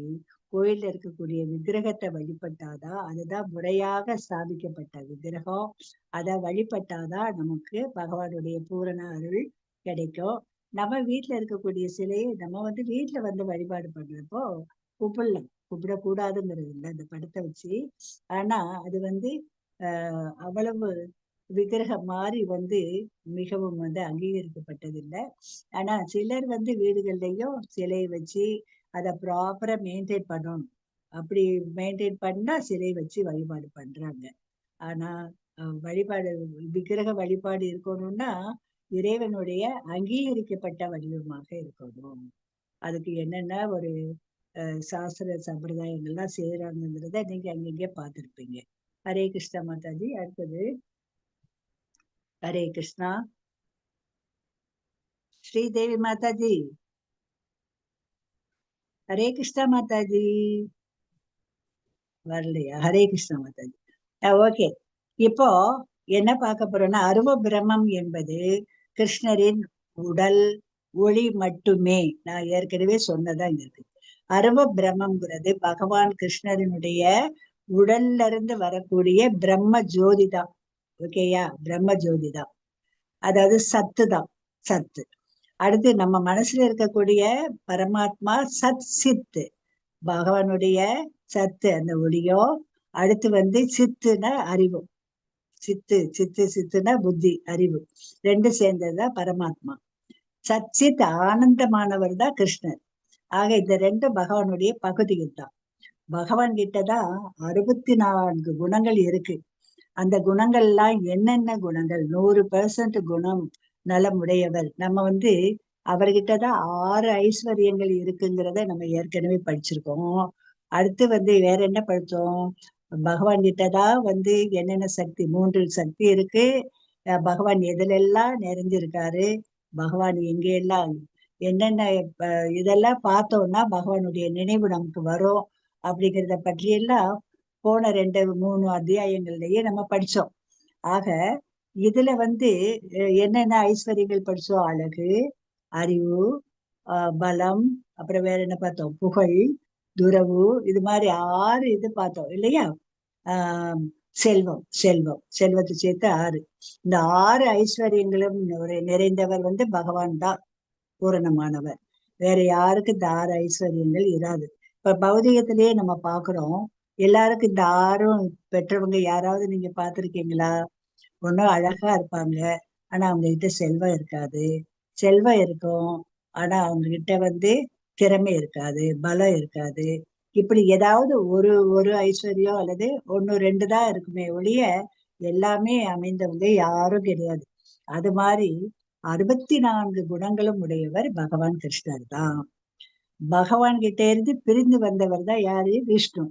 கோயில்ல இருக்கக்கூடிய விக்கிரகத்தை வழிபட்டாதான், அதுதான் முறையாக ஸ்தாபிக்கப்பட்ட விக்கிரகம். அதை வழிபட்டாதான் நமக்கு பகவானுடைய பூரண அருள் கிடைக்கும். நம்ம வீட்டுல இருக்கக்கூடிய சிலையை நம்ம வீட்டுல வழிபாடு பண்றப்போ கூப்பிடக்கூடாதுங்கிறது இல்லை அந்த படத்தை வச்சு. ஆனா அது அவ்வளவு விக்கிரகம் மாதிரி மிகவும் அங்கீகரிக்கப்பட்டது இல்லை. ஆனா சிலர் வீடுகள்லயும் சிலையை வச்சு அதை ப்ராப்பரா மெயின்டைன் பண்ணணும். அப்படி மெயின்டைன் பண்ணா சிலை வச்சு வழிபாடு பண்றாங்க. ஆனா வழிபாடு விக்கிரக வழிபாடு இருக்கணும்னா இறைவனுடைய அங்கீகரிக்கப்பட்ட வடிவமாக இருக்கணும். அதுக்கு என்னென்ன ஒரு சாஸ்திர சம்பிரதாயங்கள்லாம் செய்யறாங்கிறத நீங்க அங்கங்கே பார்த்திருப்பீங்க. ஹரே கிருஷ்ணா மாதாஜி. அடுத்தது ஹரே கிருஷ்ணா. ஸ்ரீதேவி மாதாஜி. ஹரே கிருஷ்ணா மாதாஜி வரலையா? ஹரே கிருஷ்ணா மாதாஜி. ஓகே, இப்போ என்ன பார்க்க போறோம்னா, அருவ பிரம்மம் என்பது கிருஷ்ணரின் உடல் ஒளி மட்டுமே. நான் ஏற்கனவே சொன்னதா இருக்கு. அருவ பிரம்மம்ங்கிறது பகவான் கிருஷ்ணரினுடைய உடல்ல இருந்து வரக்கூடிய பிரம்ம ஜோதி தான். ஓகேயா? பிரம்ம ஜோதி தான், அதாவது சத்து தான், சத்து. அடுத்து நம்ம மனசுல இருக்கக்கூடிய பரமாத்மா சத் சித்து, பகவானுடைய சத்து அந்த ஒளியோ. அடுத்து சித்துன அறிவும். சித்துனா புத்தி, அறிவு, ரெண்டு சேர்ந்ததுதான் பரமாத்மா. சச்சித் ஆனந்தமானவர் தான் கிருஷ்ணர். ஆக இந்த ரெண்டு பகவானுடைய பகுதிகள் தான். பகவான் கிட்டதான் 64 குணங்கள் இருக்கு. அந்த குணங்கள்லாம் என்னென்ன குணங்கள்? 100% குணம் நலமுடையவர். நம்ம அவர்கிட்டதான் 6 ஐஸ்வர்யங்கள் இருக்குங்கிறத நம்ம ஏற்கனவே படிச்சிருக்கோம். அடுத்து வேற என்ன படிச்சோம்? பகவான் கிட்டதான் என்னென்ன சக்தி? 3 சக்தி இருக்கு. பகவான் எதுலெல்லாம் நிறைஞ்சிருக்காரு, பகவான் எங்கெல்லாம் என்னென்ன இதெல்லாம் பார்த்தோம்னா பகவானுடைய நினைவு நமக்கு வரும் அப்படிங்கிறத பற்றியெல்லாம் போன 2-3 அத்தியாயங்கள்லயே நம்ம படிச்சோம். ஆக இதுல என்னென்ன ஐஸ்வர்யங்கள் படிச்சோம்? அழகு, அறிவு, பலம், அப்புறம் வேற என்ன பார்த்தோம்? புகழ், துறவு, இது மாதிரி 6 இது பார்த்தோம் இல்லையா? செல்வத்தை சேர்த்து 6. இந்த 6 ஐஸ்வர்யங்களும் நிறைந்தவர் பகவான் தான் பூரணமானவர். வேற யாருக்கு இந்த 6 ஐஸ்வர்யங்கள் இராது. இப்ப பௌதிகத்திலேயே நம்ம பாக்குறோம், எல்லாருக்கும் இந்த 6ம் பெற்றவங்க யாராவது நீங்க பார்த்திருக்கீங்களா? ஒன்னும் அழகா இருப்பாங்க, ஆனா அவங்க கிட்ட செல்வம் இருக்காது. செல்வம் இருக்கும், ஆனா அவங்க கிட்ட திறமை இருக்காது, பலம் இருக்காது. இப்படி ஏதாவது ஒரு ஐஸ்வர்யம் அல்லது 1-2 தான் இருக்குமே ஒழிய எல்லாமே அமைந்தவங்க யாரும் கிடையாது. அது மாதிரி 64 குணங்களும் உடையவர் பகவான் கிருஷ்ணர் தான். பகவான் கிட்ட இருந்து பிரிந்து வந்தவர் தான் யாரு? விஷ்ணு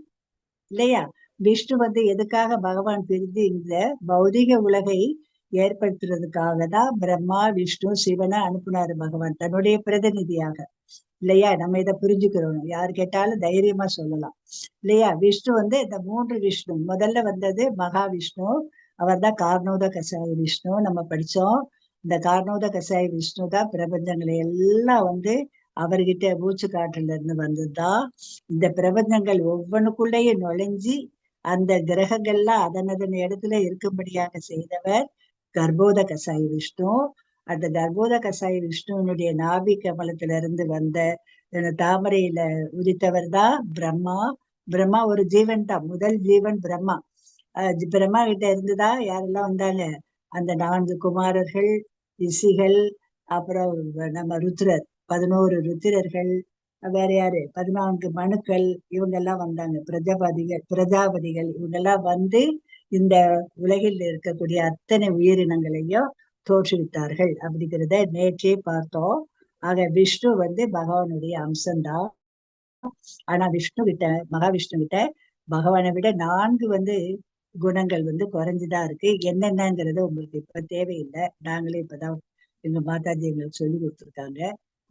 இல்லையா? விஷ்ணு எதுக்காக பகவான் பிரிந்து இந்த பௌதிக உலகை ஏற்படுத்துறதுக்காக தான் பிரம்மா, விஷ்ணு, சிவனை அனுப்புனாரு பகவான் தன்னுடைய பிரதிநிதியாக இல்லையா? நம்ம இதை புரிஞ்சுக்கிறோம். யாரு கேட்டாலும் தைரியமா சொல்லலாம் இல்லையா? விஷ்ணு இந்த 3 விஷ்ணு. முதல்ல வந்தது மகாவிஷ்ணு, அவர் தான் கார்ணோத கசாய விஷ்ணு. நம்ம படிச்சோம். இந்த கார்ணோத கசாய விஷ்ணு தான் பிரபஞ்சங்களை எல்லாம் அவர்கிட்ட மூச்சு காற்றுல இருந்து வந்ததுதான். இந்த பிரபஞ்சங்கள் ஒவ்வொன்றுக்குள்ளேயும் நுழைஞ்சி அந்த கிரகங்கள்லாம் அதன் இடத்துல இருக்கும்படியாக செய்தவர் கர்ப்போத கசாய விஷ்ணு. அந்த கர்ப்போத கசாய விஷ்ணுவனுடைய நாபி கமலத்துல இருந்து வந்த தாமரையில உதித்தவர் தான் பிரம்மா. பிரம்மா ஒரு ஜீவன் தான், முதல் ஜீவன் பிரம்மா. பிரம்மா கிட்ட இருந்துதான் யாரெல்லாம் வந்தாங்க? அந்த 4 குமாரர்கள், ரிஷிகள், அப்புறம் நம்ம ருத்ரர், 11 ருத்திரர்கள், வேற யாரு 14 மனுக்கள், இவங்க எல்லாம் வந்தாங்க. பிரஜாபதிகள் இவங்கெல்லாம் இந்த உலகில் இருக்கக்கூடிய அத்தனை உயிரினங்களையும் தோற்றுவித்தார்கள் அப்படிங்கிறத நேற்றே பார்த்தோம். ஆக விஷ்ணு பகவானுடைய அம்சம்தான். ஆனா மகாவிஷ்ணு கிட்ட பகவானை விட 4 குணங்கள் குறைஞ்சுதான் இருக்கு. என்னென்னங்கிறது உங்களுக்கு இப்ப தேவையில்லை, நாங்களே இப்பதான் எங்க மாதாஜி எங்களுக்கு சொல்லி கொடுத்துருக்காங்க.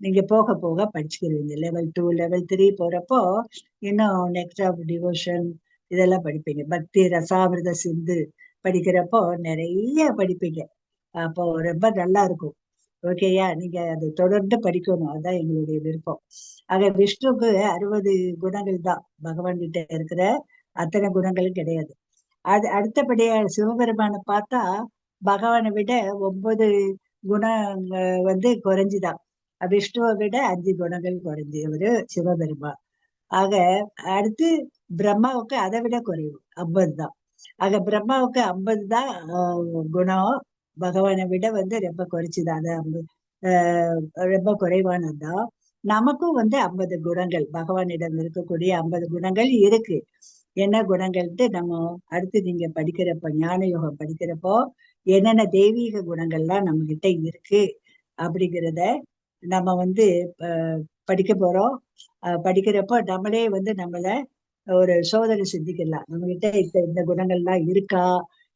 நீங்க போக போக படிச்சுக்கிறீங்க. level 2 level 3 போறப்போ இன்னும் நெக்ஸ்ட் ஆஃப் டிவோஷன் இதெல்லாம் படிப்பீங்க. பக்தி ரசாமிர்த சிந்து படிக்கிறப்போ நிறைய படிப்பீங்க. அப்போ ரொம்ப நல்லா இருக்கும். ஓகேயா? நீங்க அதை தொடர்ந்து படிக்கணும், அதுதான் எங்களுடைய விருப்பம். ஆக விஷ்ணுக்கு 60 குணங்கள் தான். பகவான் கிட்ட இருக்கிற அத்தனை குணங்களும் கிடையாது. அது அடுத்தபடியா சிவபெருமானை பார்த்தா பகவானை விட 9 குணம் குறைஞ்சுதான். விஷ்ணுவை விட 5 குணங்கள் குறைஞ்சவரு சிவபெருமான். ஆக அடுத்து பிரம்மாவுக்கு அதை விட குறைவு 50 தான். ஆக பிரம்மாவுக்கு 50 தான் குணம், பகவானை விட ரொம்ப குறைச்சுதான். ரொம்ப குறைவானதுதான். நமக்கும் 50 குணங்கள், பகவானிடம் இருக்கக்கூடிய 50 குணங்கள் இருக்கு. என்ன குணங்கள்ட்டு நம்ம அடுத்து நீங்க படிக்கிறப்ப, ஞான யோகம் படிக்கிறப்போ என்னென்ன தெய்வீக குணங்கள்லாம் நம்ம கிட்ட இருக்கு அப்படிங்கிறத நம்ம படிக்க போறோம். படிக்கிறப்போ நம்மளே நம்மள ஒரு சோதனை செஞ்சுக்கலாம். நம்ம கிட்ட இந்த குணங்கள்லாம் இருக்கா,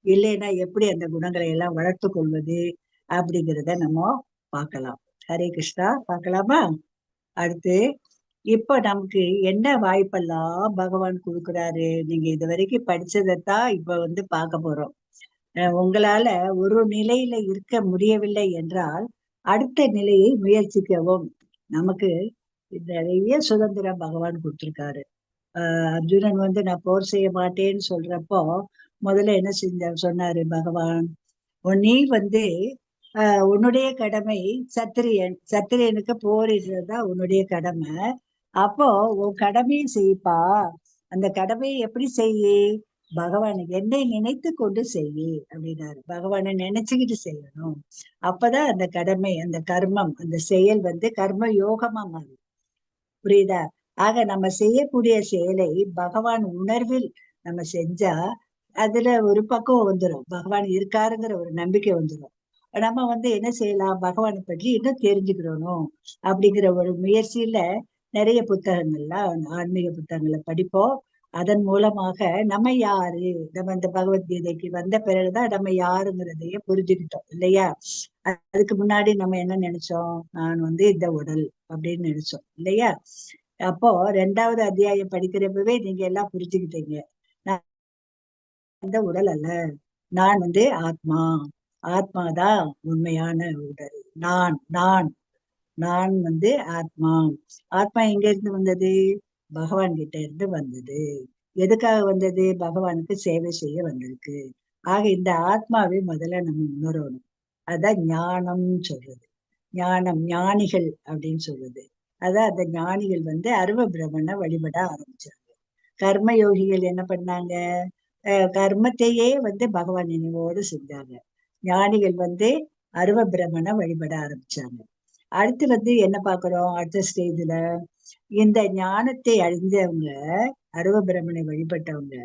இல்லைன்னா எப்படி அந்த குணங்களை எல்லாம் வளர்த்து கொள்வது அப்படிங்கிறத நம்ம பார்க்கலாம். ஹரே கிருஷ்ணா. பார்க்கலாமா? அடுத்து இப்ப நமக்கு என்ன வாய்ப்பெல்லாம் பகவான் கொடுக்குறாரு? நீங்க இது வரைக்கும் படிச்சதைத்தான் இப்ப பார்க்க போறோம். உங்களால ஒரு நிலையில இருக்க முடியவில்லை என்றால் அடுத்த நிலையை முயற்சிக்கவும். நமக்கு நிறைய சுதந்திரம் பகவான் கொடுத்திருக்காரு. அர்ஜுனன் நான் போர் செய்ய மாட்டேன்னு சொல்றப்போ முதல்ல என்ன சொன்னாரு பகவான்? நீ உன்னுடைய கடமை சத்திரியனுக்கு போரிடுறதுதான் உன்னுடைய கடமை. அப்போ உன் கடமையை செய்ப்பா. அந்த கடமையை எப்படி செய்ய? பகவான் என்னை நினைத்து கொண்டு செய்யு அப்படின்னாரு. பகவானை நினைச்சுக்கிட்டு செய்யணும். அப்பதான் அந்த கடமை, அந்த கர்மம், அந்த செயல் வந்து கர்ம யோகமா மாறும். புரியுதா? ஆக நம்ம செய்யக்கூடிய செயலை பகவான் உணர்வில் நம்ம செஞ்சா அதுல ஒரு பக்குவம் வந்துடும். பகவான் இருக்காருங்கிற ஒரு நம்பிக்கை வந்துடும். நம்ம வந்து என்ன செய்யலாம், பகவானை பற்றி இன்னும் தெரிஞ்சுக்கிறணும் அப்படிங்கிற ஒரு முயற்சியில நிறைய புத்தகங்கள்லாம், ஆன்மீக புத்தகங்களை படிப்போம். அதன் மூலமாக நம்ம யாரு, நம்ம இந்த பகவத்கீதைக்கு வந்த பிறகுதான் நம்ம யாருங்கிறதையே புரிஞ்சுக்கிட்டோம் இல்லையா? அதுக்கு முன்னாடி நம்ம என்ன நினைச்சோம், நான் வந்து இந்த உடல் அப்படின்னு நினைச்சோம் இல்லையா? அப்போ 2வது அத்தியாயம் படிக்கிறப்பவே நீங்க எல்லாம் புரிஞ்சுக்கிட்டீங்க. நான் இந்த உடல் அல்ல, நான் வந்து ஆத்மா. ஆத்மாதான் உண்மையான உடல். நான் நான் நான் வந்து ஆத்மா. ஆத்மா எங்க இருந்து வந்தது? பகவான் கிட்ட இருந்து வந்தது. எதுக்காக வந்தது? பகவானுக்கு சேவை செய்ய வந்திருக்கு. ஆக இந்த ஆத்மாவை முதல்ல நம்ம உணரணும். அதான் ஞானம் சொல்றது. ஞானம், ஞானிகள் அப்படின்னு சொல்றது. அதான் அந்த ஞானிகள் வந்து அருவ பிரமனை வழிபட ஆரம்பிச்சாங்க. கர்ம யோகிகள் என்ன பண்ணாங்க? கர்மத்தையே வந்து பகவான் நினைவோடு செஞ்சாங்க. ஞானிகள் வந்து அருவ பிரமனை வழிபட ஆரம்பிச்சாங்க. அடுத்து வந்து என்ன பாக்குறோம், அடுத்த ஸ்டேஜ்ல இந்த ஞானத்தை அழிஞ்சவங்க, அருவ பிரமனை வழிபட்டவங்க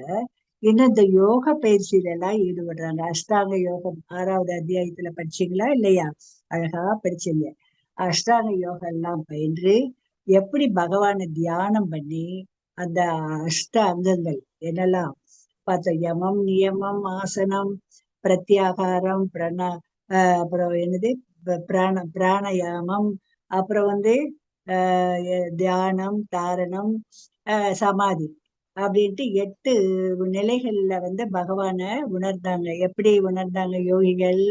இன்னும் இந்த யோக பயிற்சியில எல்லாம் ஈடுபடுறாங்க. அஷ்டாங்க யோகம் 6வது அத்தியாயத்துல படிச்சீங்களா இல்லையா? அழகா படிச்சீங்க. அஷ்டாங்க யோகம் எல்லாம் பயின்று எப்படி பகவானை தியானம் பண்ணி அந்த அஷ்ட அங்கங்கள் என்னெல்லாம் பார்த்தோம், யமம், நியமம், ஆசனம், பிரத்யாகாரம், அப்புறம் என்னது பிராணயாமம், அப்புறம் வந்து தியானம், தாரணம், சமாதி அப்படின்ட்டு 8 நிலைகள்ல வந்து பகவான உணர்ந்தாங்க. எப்படி உணர்ந்தாங்க யோகிகள்?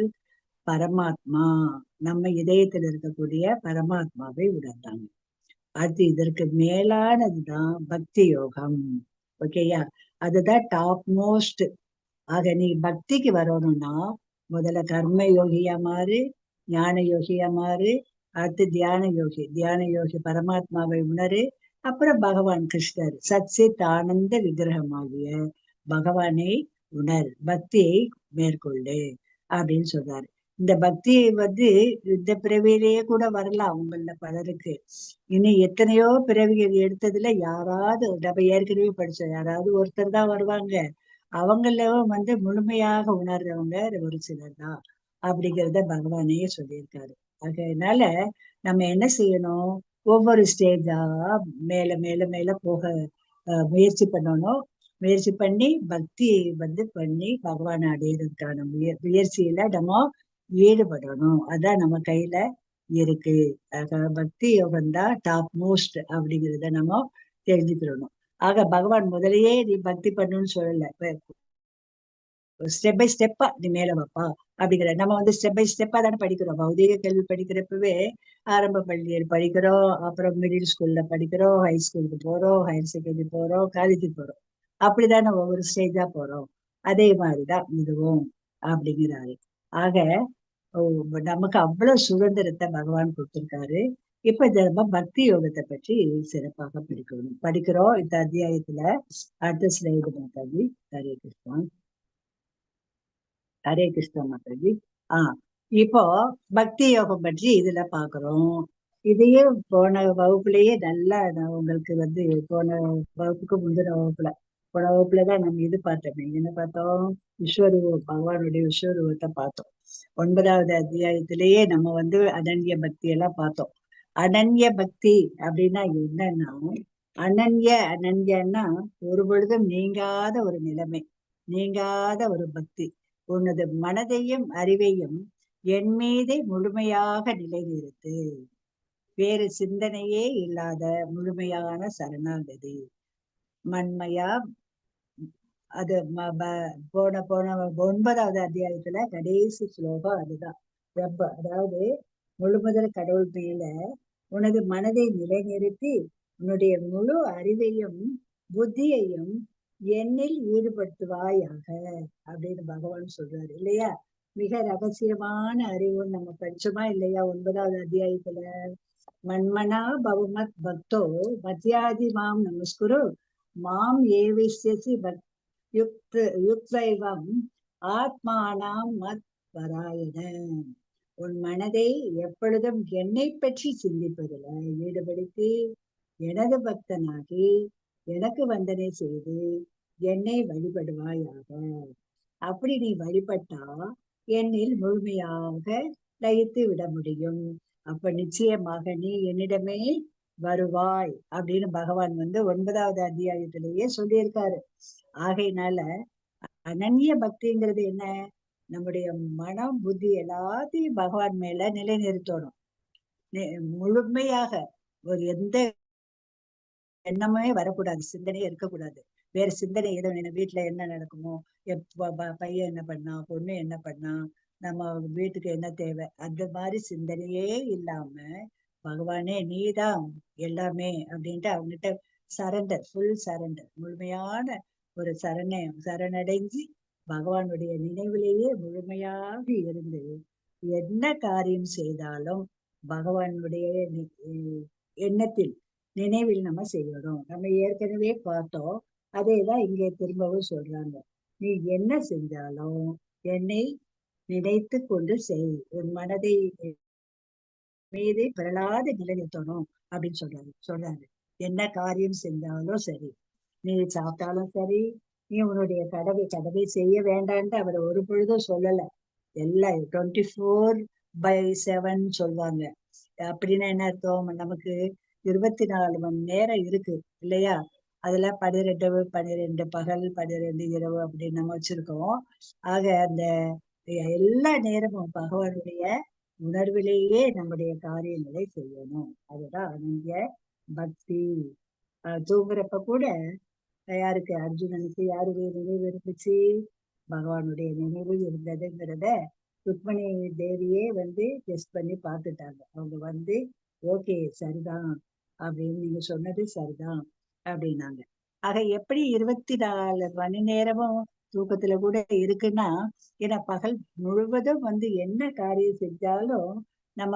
பரமாத்மா, நம்ம இதயத்துல இருக்கக்கூடிய பரமாத்மாவை உணர்ந்தாங்க. அது இதற்கு மேலானதுதான் பக்தி யோகம். ஓகேயா? அதுதான் டாப் மோஸ்ட். ஆக நீ பக்திக்கு வரணும்னா முதல்ல கர்ம யோகியா மாறு, ஞான யோகியா மாறு, அடுத்து தியான யோகி பரமாத்மாவை உணரு, அப்புறம் பகவான் கிருஷ்ணர் சச்சித் ஆனந்த விக்கிரகமாகிய பகவானை உணர், பக்தியை மேற்கொள்ளு அப்படின்னு சொல்றாரு. இந்த பக்தியை வந்து இந்த பிறவியிலேயே கூட வரலாம் உங்கள பலருக்கு. இனி எத்தனையோ பிறவிகள் எடுத்ததுல யாராவது, நம்ம ஏற்கனவே படிச்சோம், யாராவது ஒருத்தர் தான் வருவாங்க. அவங்களும் வந்து முழுமையாக உணர்றவங்க ஒரு சிலர் தான் அப்படிங்கிறத பகவானே சொல்லியிருக்காரு. அதனால நம்ம என்ன செய்யணும், ஒவ்வொரு ஸ்டேஜா மேல மேல மேல போக முயற்சி பண்ணணும். முயற்சி பண்ணி பக்தியை வந்து பண்ணி பகவானை அடையிறதுக்கான முயற்சியில நம்ம ஈடுபடணும். அதான் நம்ம கையில இருக்கு. பக்தி யோகம் தான் டாப் மோஸ்ட் அப்படிங்கிறத நம்ம தெரிஞ்சுக்கிறணும். ஆக பகவான் முதலையே நீ பக்தி பண்ணுன்னு சொல்லல, ஸ்டெப் பை ஸ்டெப்பா நீ மேல வைப்பா அப்படிங்கிற. நம்ம வந்து ஸ்டெப் பை ஸ்டெப்பா தானே படிக்கிறோம். பௌதிக கல்வி படிக்கிறப்பவே ஆரம்ப பள்ளியில் படிக்கிறோம், அப்புறம் மிடில் ஸ்கூல்ல படிக்கிறோம், ஹை ஸ்கூலுக்கு போறோம், ஹையர் செகண்டரி போறோம், காலேஜுக்கு போறோம். அப்படிதானே ஒவ்வொரு ஸ்டேஜா போறோம். அதே மாதிரிதான் இதுவும் அப்படிங்கிறாரு. ஆக நமக்கு அவ்வளவு சுதந்திரத்தை பகவான் கொடுத்திருக்காரு. இப்ப நம்ம பக்தி யோகத்தை பற்றி சிறப்பாக படிக்கிறோம் இந்த அத்தியாயத்துல. அடுத்த ஸ்லைடு மாதாஜி. ஹரே கிருஷ்ணா. ஹரே கிருஷ்ணா மாதாஜி. இப்போ பக்தி யோகம் பற்றி இதுல பாக்குறோம். இதையே போன வகுப்புலயே நல்லா நான் உங்களுக்கு வந்து போன வகுப்புக்கு முந்தின வகுப்புலதான் நம்ம இது பார்த்தோமே. என்ன பார்த்தோம்? விஸ்வரூபம், பகவானுடைய விஸ்வரூபத்தை பார்த்தோம். 9வது அத்தியாயத்திலேயே நம்ம வந்து அனன்ய பக்தி எல்லாம் பார்த்தோம். அனன்ய பக்தி அப்படின்னா என்னன்னா, அனன்யன்னா ஒரு பொழுதும் நீங்காத ஒரு நிலைமை, நீங்காத ஒரு பக்தி. உனது மனதையும் அறிவையும் என் மீதே முழுமையாக நிலைநிறுத்து. வேறு சிந்தனையே இல்லாத முழுமையான சரணாகதி. மண்மையா அது போன 9வது அத்தியாயத்துல கடைசி ஸ்லோகம் அதுதான். ரொம்ப, அதாவது முழுமுதல் கடவுள் மேல உனது மனதை நிலைநிறுத்தி உன்னுடைய முழு அறிவையும் புத்தியையும் என்னில் ஈடுபடுத்துவாயாக அப்படின்னு பகவான் சொல்றாரு இல்லையா? மிக ரகசியமான அறிவு நம்ம படிச்சோமா இல்லையா? 9வது அத்தியாயத்துல மன்மனா பவமத் பக்தோ மத்தியாதி மாம் நமஸ்குரு மாம் ஏவிஷ்யசி யுக்தைவம் ஆத்மானாம் மத் பராயண. உன் மனதை எப்பொழுதும் என்னை பற்றி சிந்திப்பதில் ஈடுபடுத்தி எனது பக்தனாகி எனக்கு வந்தனை செய்து என்னை வழிபடுவாயாக. அப்படி நீ வழிபட்டா என்னில் முழுமையாக லயித்து விட முடியும். அப்ப நிச்சயமாக நீ என்னிடமே வருவாய் அப்படின்னு பகவான் 9வது அத்தியாயத்திலேயே சொல்லியிருக்காரு. ஆகையினால அனன்ய பக்திங்கிறது என்ன? நம்முடைய மனம் புத்தி எல்லாத்தையும் பகவான் மேல நிலைநிறுத்தணும். முழுமையாக ஒரு எந்த எண்ணமே வரக்கூடாது, சிந்தனையே இருக்கக்கூடாது. வேற சிந்தனை எதுவும் வீட்டுல என்ன நடக்குமோ, பையன் என்ன பண்ணா, பொண்ணு என்ன பண்ணா, நம்ம வீட்டுக்கு என்ன தேவை, அந்த மாதிரி சிந்தனையே இல்லாம பகவானே நீதான் எல்லாமே அப்படின்ட்டு அவங்ககிட்ட சரண்டர், ஃபுல் சரண்டர், முழுமையான ஒரு சரணடைஞ்சு பகவானுடைய நினைவிலேயே முழுமையாக இருந்து என்ன காரியம் செய்தாலும் பகவானுடைய எண்ணத்தில் நினைவில் நம்ம செய்யணும். நம்ம ஏற்கனவே பார்த்தோம், அதேதான் இங்கே திரும்பவும் சொல்றாங்க. நீ என்ன செஞ்சாலும் என்னை நினைத்து கொண்டு செய், உன் மனதை மீது பிறளாத நிலைநிறுத்தணும் அப்படின்னு சொல்றாங்க. என்ன காரியம் செஞ்சாலும் சரி, நீ சாப்பிட்டாலும் சரி, நீ உன்னுடைய கடவை செய்ய வேண்டான்ட்டு அவர் ஒரு பொழுதும் சொல்லல. எல்லாம் 24/7 சொல்லுவாங்க. அப்படின்னா என்ன அர்த்தம்? நமக்கு 24 மணி நேரம் இருக்கு இல்லையா? அதுல 12 பகல், 12 இரவு அப்படின்னு நம்ம வச்சிருக்கோம். ஆக அந்த எல்லா நேரமும் பகவானுடைய உணர்விலேயே நம்முடைய காரியங்களை செய்யணும். அதுதான் அனன்ய பக்தி. தூங்குறப்ப கூட யாருக்கு? அர்ஜுனனுக்கு யாருடைய நினைவு இருந்துச்சு? பகவானுடைய நினைவு இருந்ததுங்கிறத ருக்மணி தேவியே டெஸ்ட் பண்ணி பார்த்துட்டாங்க. அவங்க ஓகே சரிதான் அப்படின்னு, நீங்க சொன்னது சரிதான் அப்படின்னாங்க. ஆக எப்படி 24 மணி நேரமும் தூக்கத்துல கூட இருக்குன்னா, ஏன்னா பகல் முழுவதும் என்ன காரியம் செஞ்சாலும் நம்ம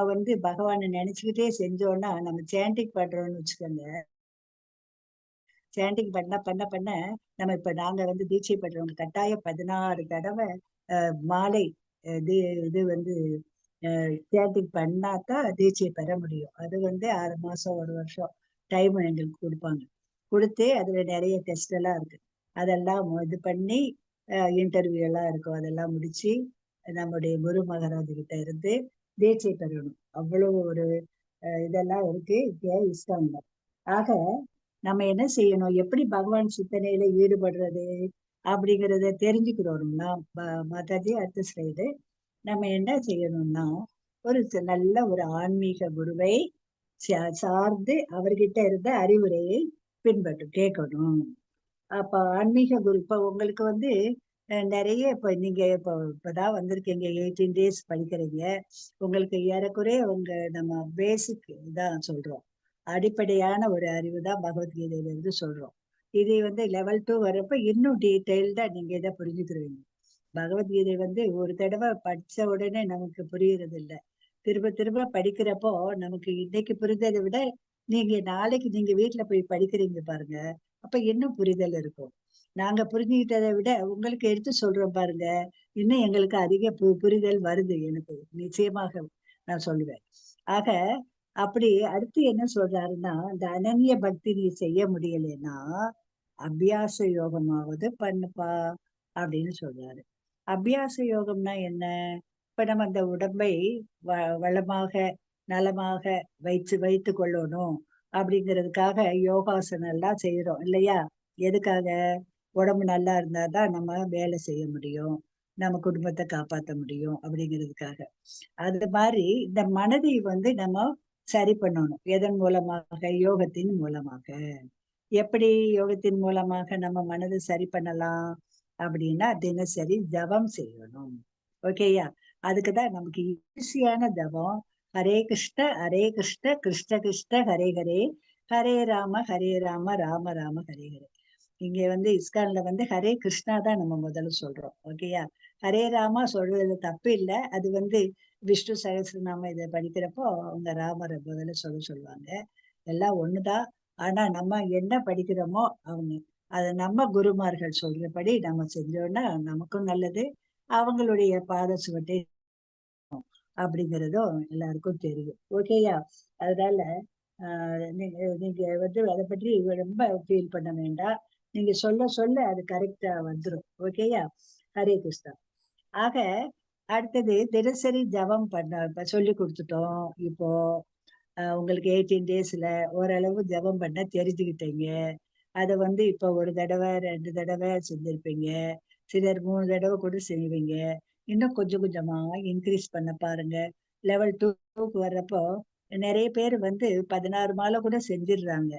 பகவானை நினைச்சுக்கிட்டே செஞ்சோம்னா, நம்ம சேண்டிங் பண்றோம்னு வச்சுக்கோங்க. சேண்டிங் பண்ண நம்ம இப்ப நாங்க தீட்சை பண்றவங்க கட்டாயம் 16 தடவை மாலை இது சேண்டிங் பண்ணாதான் தீட்சை பெற முடியும். அது 6 மாசம் 1 வருஷம் டைம் எங்களுக்கு கொடுப்பாங்க. கொடுத்து அதுல நிறைய டெஸ்ட் எல்லாம் இருக்கு. அதெல்லாம் இது பண்ணி இன்டர்வியூ எல்லாம் இருக்கும். அதெல்லாம் முடிச்சு நம்முடைய குரு மகாராஜ் கிட்ட இருந்து தீட்சை பெறணும். அவ்வளவு ஒரு இதெல்லாம் இருக்கு இஸ்கான்ல. ஆக நம்ம என்ன செய்யணும்? எப்படி பகவான் சிந்தனையில ஈடுபடுறது அப்படிங்கிறத தெரிஞ்சுக்கிறோம்னா, மாதாஜி அடுத்த ஸ்லைடு. நம்ம என்ன செய்யணும்னா, ஒரு நல்ல ஒரு ஆன்மீக குருவை சார்ந்து அவர்கிட்ட இருந்த அறிவுரையை கேட்கணும். அப்ப ஆன்மீக குரு இப்ப உங்களுக்கு நிறைய நீங்க இப்பதான் வந்திருக்கீங்க, 18 days படிக்கிறீங்க. உங்களுக்கு ஏறக்குறைய நம்ம பேசிக் தான் சொல்றோம், அடிப்படையான ஒரு அறிவு தான் பகவத்கீதையில இருந்து சொல்றோம். இது level 2 வரப்ப இன்னும் டீட்டெயில்டா நீங்க இதை புரிஞ்சுக்கிருவீங்க. பகவத்கீதை ஒரு தடவை படிச்ச உடனே நமக்கு புரியுறது இல்லை. திரும்ப திரும்ப படிக்கிறப்போ நமக்கு இன்னைக்கு புரிந்ததை விட நாளைக்கு நீங்க வீட்டுல போய் படிக்கிறீங்க பாருங்க, அப்ப இன்னும் புரிதல் இருக்கும். நாங்க புரிஞ்சுக்கிட்டதை விட உங்களுக்கு எடுத்து சொல்றோம் பாருங்க, இன்னும் எங்களுக்கு அதிக புரிதல் வருது. எனக்கு நிச்சயமாக நான் சொல்லுவேன். ஆக அப்படி அடுத்து என்ன சொல்றாருன்னா, இந்த அனன்ய பக்தி நீ செய்ய முடியலைன்னா அபியாச யோகமாவது பண்ணுப்பா அப்படின்னு சொல்றாரு. அபியாச யோகம்னா என்ன? இப்ப நம்ம அந்த உடம்பை வளமாக நலமாக வைத்து கொள்ளணும் அப்படிங்கிறதுக்காக யோகாசனம் எல்லாம் செய்யறோம் இல்லையா? எதுக்காக? உடம்பு நல்லா இருந்தாதான் நம்ம வேலை செய்ய முடியும், நம்ம குடும்பத்தை காப்பாற்ற முடியும் அப்படிங்கிறதுக்காக. அது மாதிரி இந்த மனதை நம்ம சரி பண்ணணும். எதன் மூலமாக? யோகத்தின் மூலமாக. எப்படி யோகத்தின் மூலமாக நம்ம மனதை சரி பண்ணலாம் அப்படின்னா, தினசரி ஜபம் செய்யணும். ஓகேயா? அதுக்குதான் நமக்கு ஈஸியான ஜபம் ஹரே கிருஷ்ண கிருஷ்ண கிருஷ்ண ஹரே ஹரே, ஹரே ராம ராம ராம ஹரே ஹரே. இங்க இஸ்கான்ல ஹரே கிருஷ்ணா தான் நம்ம முதல்ல சொல்றோம். ஓகேயா? ஹரே ராமா சொல்றது தப்பு இல்லை. அது விஷ்ணு சகஸ்ரநாம இதை படிக்கிறப்போ அவங்க ராமரை முதல்ல சொல்லுவாங்க. எல்லாம் ஒண்ணுதான். ஆனா நம்ம என்ன படிக்கிறோமோ அவங்க அது நம்ம குருமார்கள் சொல்றபடி நம்ம செஞ்சோம்னா நமக்கும் நல்லது, அவங்களுடைய பாத சுவட்டை அப்படிங்கிறதும் எல்லாருக்கும் தெரியும். ஓகேயா? அதனால நீங்க நீங்க வந்து அதை பற்றி ரொம்ப ஃபீல் பண்ண வேண்டாம். நீங்க சொல்ல சொல்ல அது கரெக்டா வந்துடும். ஓகேயா? ஹரே கிருஷ்ணா. ஆக அடுத்தது தினசரி ஜபம் இப்ப சொல்லி கொடுத்துட்டோம். இப்போ உங்களுக்கு 18 டேஸ்ல ஓரளவு ஜபம் பண்ண தெரிஞ்சுக்கிட்டீங்க. அதை வந்து இப்ப ஒரு தடவை 2 தடவை செஞ்சிருப்பீங்க, சிலர் 3 தடவை கூட செய்வீங்க. இன்னும் கொஞ்சம் கொஞ்சமா இன்க்ரீஸ் பண்ண பாருங்க. லெவல் 2க்கு வர்றப்போ நிறைய பேர் வந்து 16 மாலை கூட செஞ்சிடுறாங்க.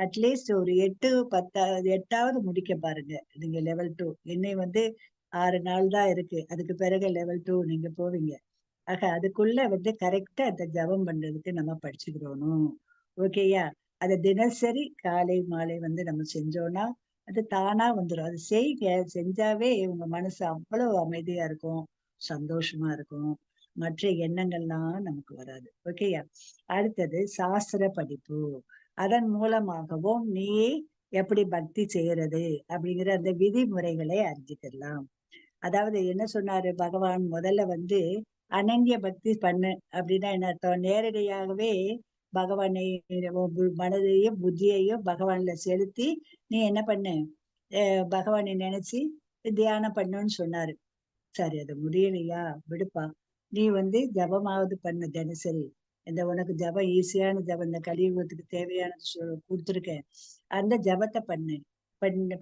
அட்லீஸ்ட் ஒரு 8 10 8வது முடிக்க பாருங்க. நீங்க லெவல் 2 இன்னும் வந்து 6 நாள் தான் இருக்கு. அதுக்கு பிறகு லெவல் 2 நீங்க போவீங்க. ஆக அதுக்குள்ள வந்து கரெக்டா அந்த ஜபம் பண்றதுக்கு நம்ம படிச்சுக்கிறோம். ஓகேயா? அதை தினசரி காலை மாலை வந்து நம்ம செஞ்சோம்னா அது தானா வந்துடும். அது செய்க, செஞ்சாவே உங்க மனசு அவ்வளவு அமைதியா இருக்கும், சந்தோஷமா இருக்கும். மற்ற எண்ணங்கள்லாம் நமக்கு வராது. ஓகேயா? அடுத்தது சாஸ்திர படிப்பு. அதன் மூலமாகவும் நீ எப்படி பக்தி செய்யறது அப்படிங்கிற அந்த விதிமுறைகளை அறிஞ்சுக்கலாம். அதாவது என்ன சொன்னாரு பகவான், முதல்ல வந்து அனன்ய பக்தி பண்ணு அப்படின்னா என்ன அர்த்தம்? நேரடியாகவே பகவானை மனதையும் புத்தியையும் பகவான்ல செலுத்தி நீ என்ன பண்ணு, பகவானை நினைச்சு தியானம் பண்ணுன்னு சொன்னாரு. சரி, அது முடியலையா? விடுப்பா. நீ வந்து ஜபமாவது பண்ணு தினசரி. இந்த உனக்கு ஜபம் ஈஸியான ஜபம், இந்த கலியுகத்துக்கு தேவையானது கொடுத்துருக்கேன். அந்த ஜபத்தை பண்ணு.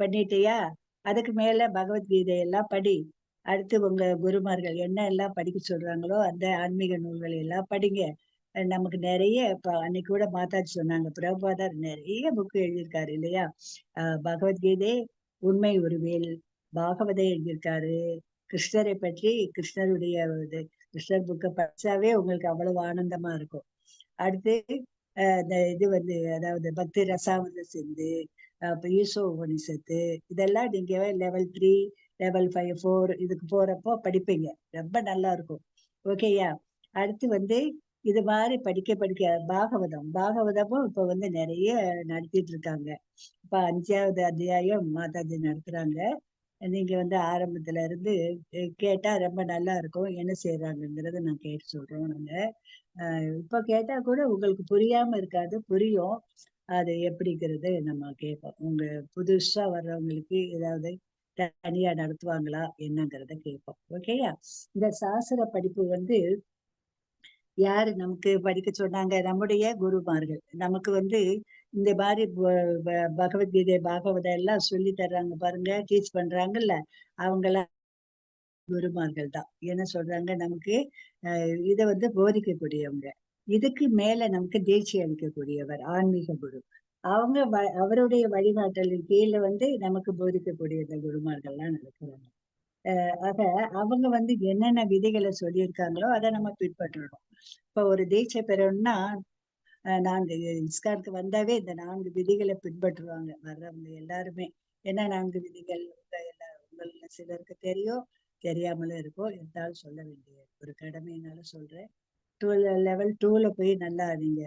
பண்ணிட்டியா? அதுக்கு மேல பகவத்கீதை எல்லாம் படி. அடுத்து உங்க குருமார்கள் என்ன எல்லாம் படிக்க சொல்றாங்களோ அந்த ஆன்மீக நூல்களை எல்லாம் படிங்க. நமக்கு நிறைய இப்ப அன்னைக்கு கூட மாதாஜி சொன்னாங்க, பிரபுபாதர் நிறைய புக்கு எழுதியிருக்காரு இல்லையா? பகவத்கீதை, உண்மை உருவேல், பாகவதை எழுதியிருக்காரு. கிருஷ்ணரை பற்றி கிருஷ்ணருடைய கிருஷ்ணர் புக்கை படிச்சாவே உங்களுக்கு அவ்வளவு ஆனந்தமா இருக்கும். அடுத்து இந்த இது வந்து அதாவது பக்தி ரசாவத சிந்து, ஈசோ உபனிஷத்து, இதெல்லாம் நீங்க லெவல் 3 லெவல் 5 4 இதுக்கு போறப்போ படிப்பீங்க. ரொம்ப நல்லா இருக்கும். ஓகேயா? அடுத்து வந்து இது மாதிரி படிக்க பாகவதமும் இப்ப வந்து நிறைய நடத்திட்டு இருக்காங்க. இப்ப 5வது அத்தியாயம் மாதாஜி நடத்துறாங்க. நீங்க வந்து ஆரம்பத்துல இருந்து கேட்டா ரொம்ப நல்லா இருக்கும். என்ன செய்யறாங்கிறத நான் கேட்டு சொல்றோம் நாங்க. இப்ப கேட்டா கூட உங்களுக்கு புரியாம இருக்காது, புரியும். அது எப்படிங்கிறது நம்ம கேட்போம். உங்க புதுசா வர்றவங்களுக்கு ஏதாவது தனியா நடத்துவாங்களா என்னங்கிறத கேட்போம். ஓகேயா? இந்த சாஸ்திர படிப்பு வந்து யாரு நமக்கு படிக்க சொன்னாங்க? நம்முடைய குருமார்கள். நமக்கு வந்து இந்த மாதிரி பகவத்கீதை, பாகவதம் எல்லாம் சொல்லி தர்றாங்க பாருங்க, டீச் பண்றாங்கல்ல, அவங்கெல்லாம் குருமார்கள் தான். என்ன சொல்றாங்க நமக்கு, இதை வந்து போதிக்கக்கூடியவங்க. இதுக்கு மேல நமக்கு தேர்ச்சி அளிக்கக்கூடியவர் ஆன்மீக குரு. அவங்க அவருடைய வழிகாட்டலின் கீழே வந்து நமக்கு போதிக்கக்கூடிய இந்த குருமார்கள்லாம் நடக்கிறாங்க. ஆக அவங்க வந்து என்னென்ன விதிகளை சொல்லியிருக்காங்களோ அதை நம்ம பின்பற்றணும். இப்ப ஒரு தீட்சை பெறணும்னா நான்கு இஸ்கானுக்கு வந்தாவே இந்த 4 விதிகளை பின்பற்றுவாங்க வர்றவங்க எல்லாருமே. என்ன 4 விதிகள்? உங்கள சிலருக்கு தெரியும், தெரியாமலும் இருக்கும். இருந்தாலும் சொல்ல வேண்டிய ஒரு கடமையினால சொல்றேன். லெவல் 2ல போய் நல்லா நீங்க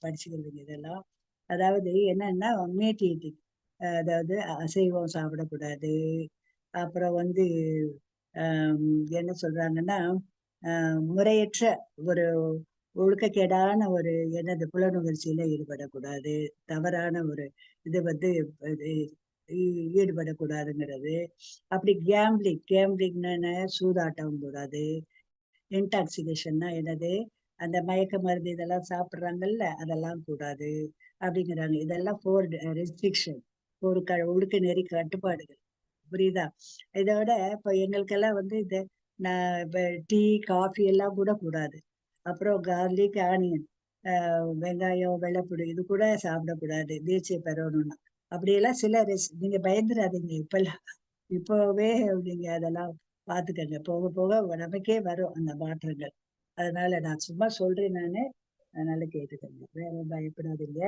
படிச்சுக்கிடுவீங்க இதெல்லாம். அதாவது என்னன்னா மீட் ஈட்டிங், அதாவது அசைவம் சாப்பிடக்கூடாது. அப்புறம் வந்து என்ன சொல்றாங்கன்னா முறையற்ற ஒரு ஒழுக்கக்கேடான ஒரு என்னது புலனுணர்ச்சியில ஈடுபடக்கூடாது. தவறான ஒரு இது வந்து ஈடுபடக்கூடாதுங்கிறது. அப்படி கேம்பிளிங்னா சூதாட்டம் கூடாது. இன்டாக்சிகேஷன்னா என்னது, அந்த மயக்க மருந்து இதெல்லாம் சாப்பிடுறாங்கல்ல, அதெல்லாம் கூடாது அப்படிங்கிறாங்க. இதெல்லாம் 4 ரெஸ்ட்ரிக்ஷன், ஒரு ஒழுக்க நெறி கட்டுப்பாடுகள். புரியுதா? இதோட இப்ப எங்களுக்கெல்லாம் வந்து இந்த இப்ப டீ காஃபி எல்லாம் கூட கூடாது. அப்புறம் கார்லிக் ஆனியன், வெங்காயம் வெள்ளைப்பூடு இது கூட சாப்பிடக்கூடாது தீட்சை பெறணும்னா. அப்படியெல்லாம் சில நீங்க பயந்துடாதீங்க. இப்பவே நீங்க அதெல்லாம் பாத்துக்கங்க. போக போக நமக்கே வரும் அந்த மாற்றங்கள். அதனால நான் சும்மா சொல்றேன் நானு, அதனால கேட்டுக்கங்க, வேற பயப்படாதீங்க.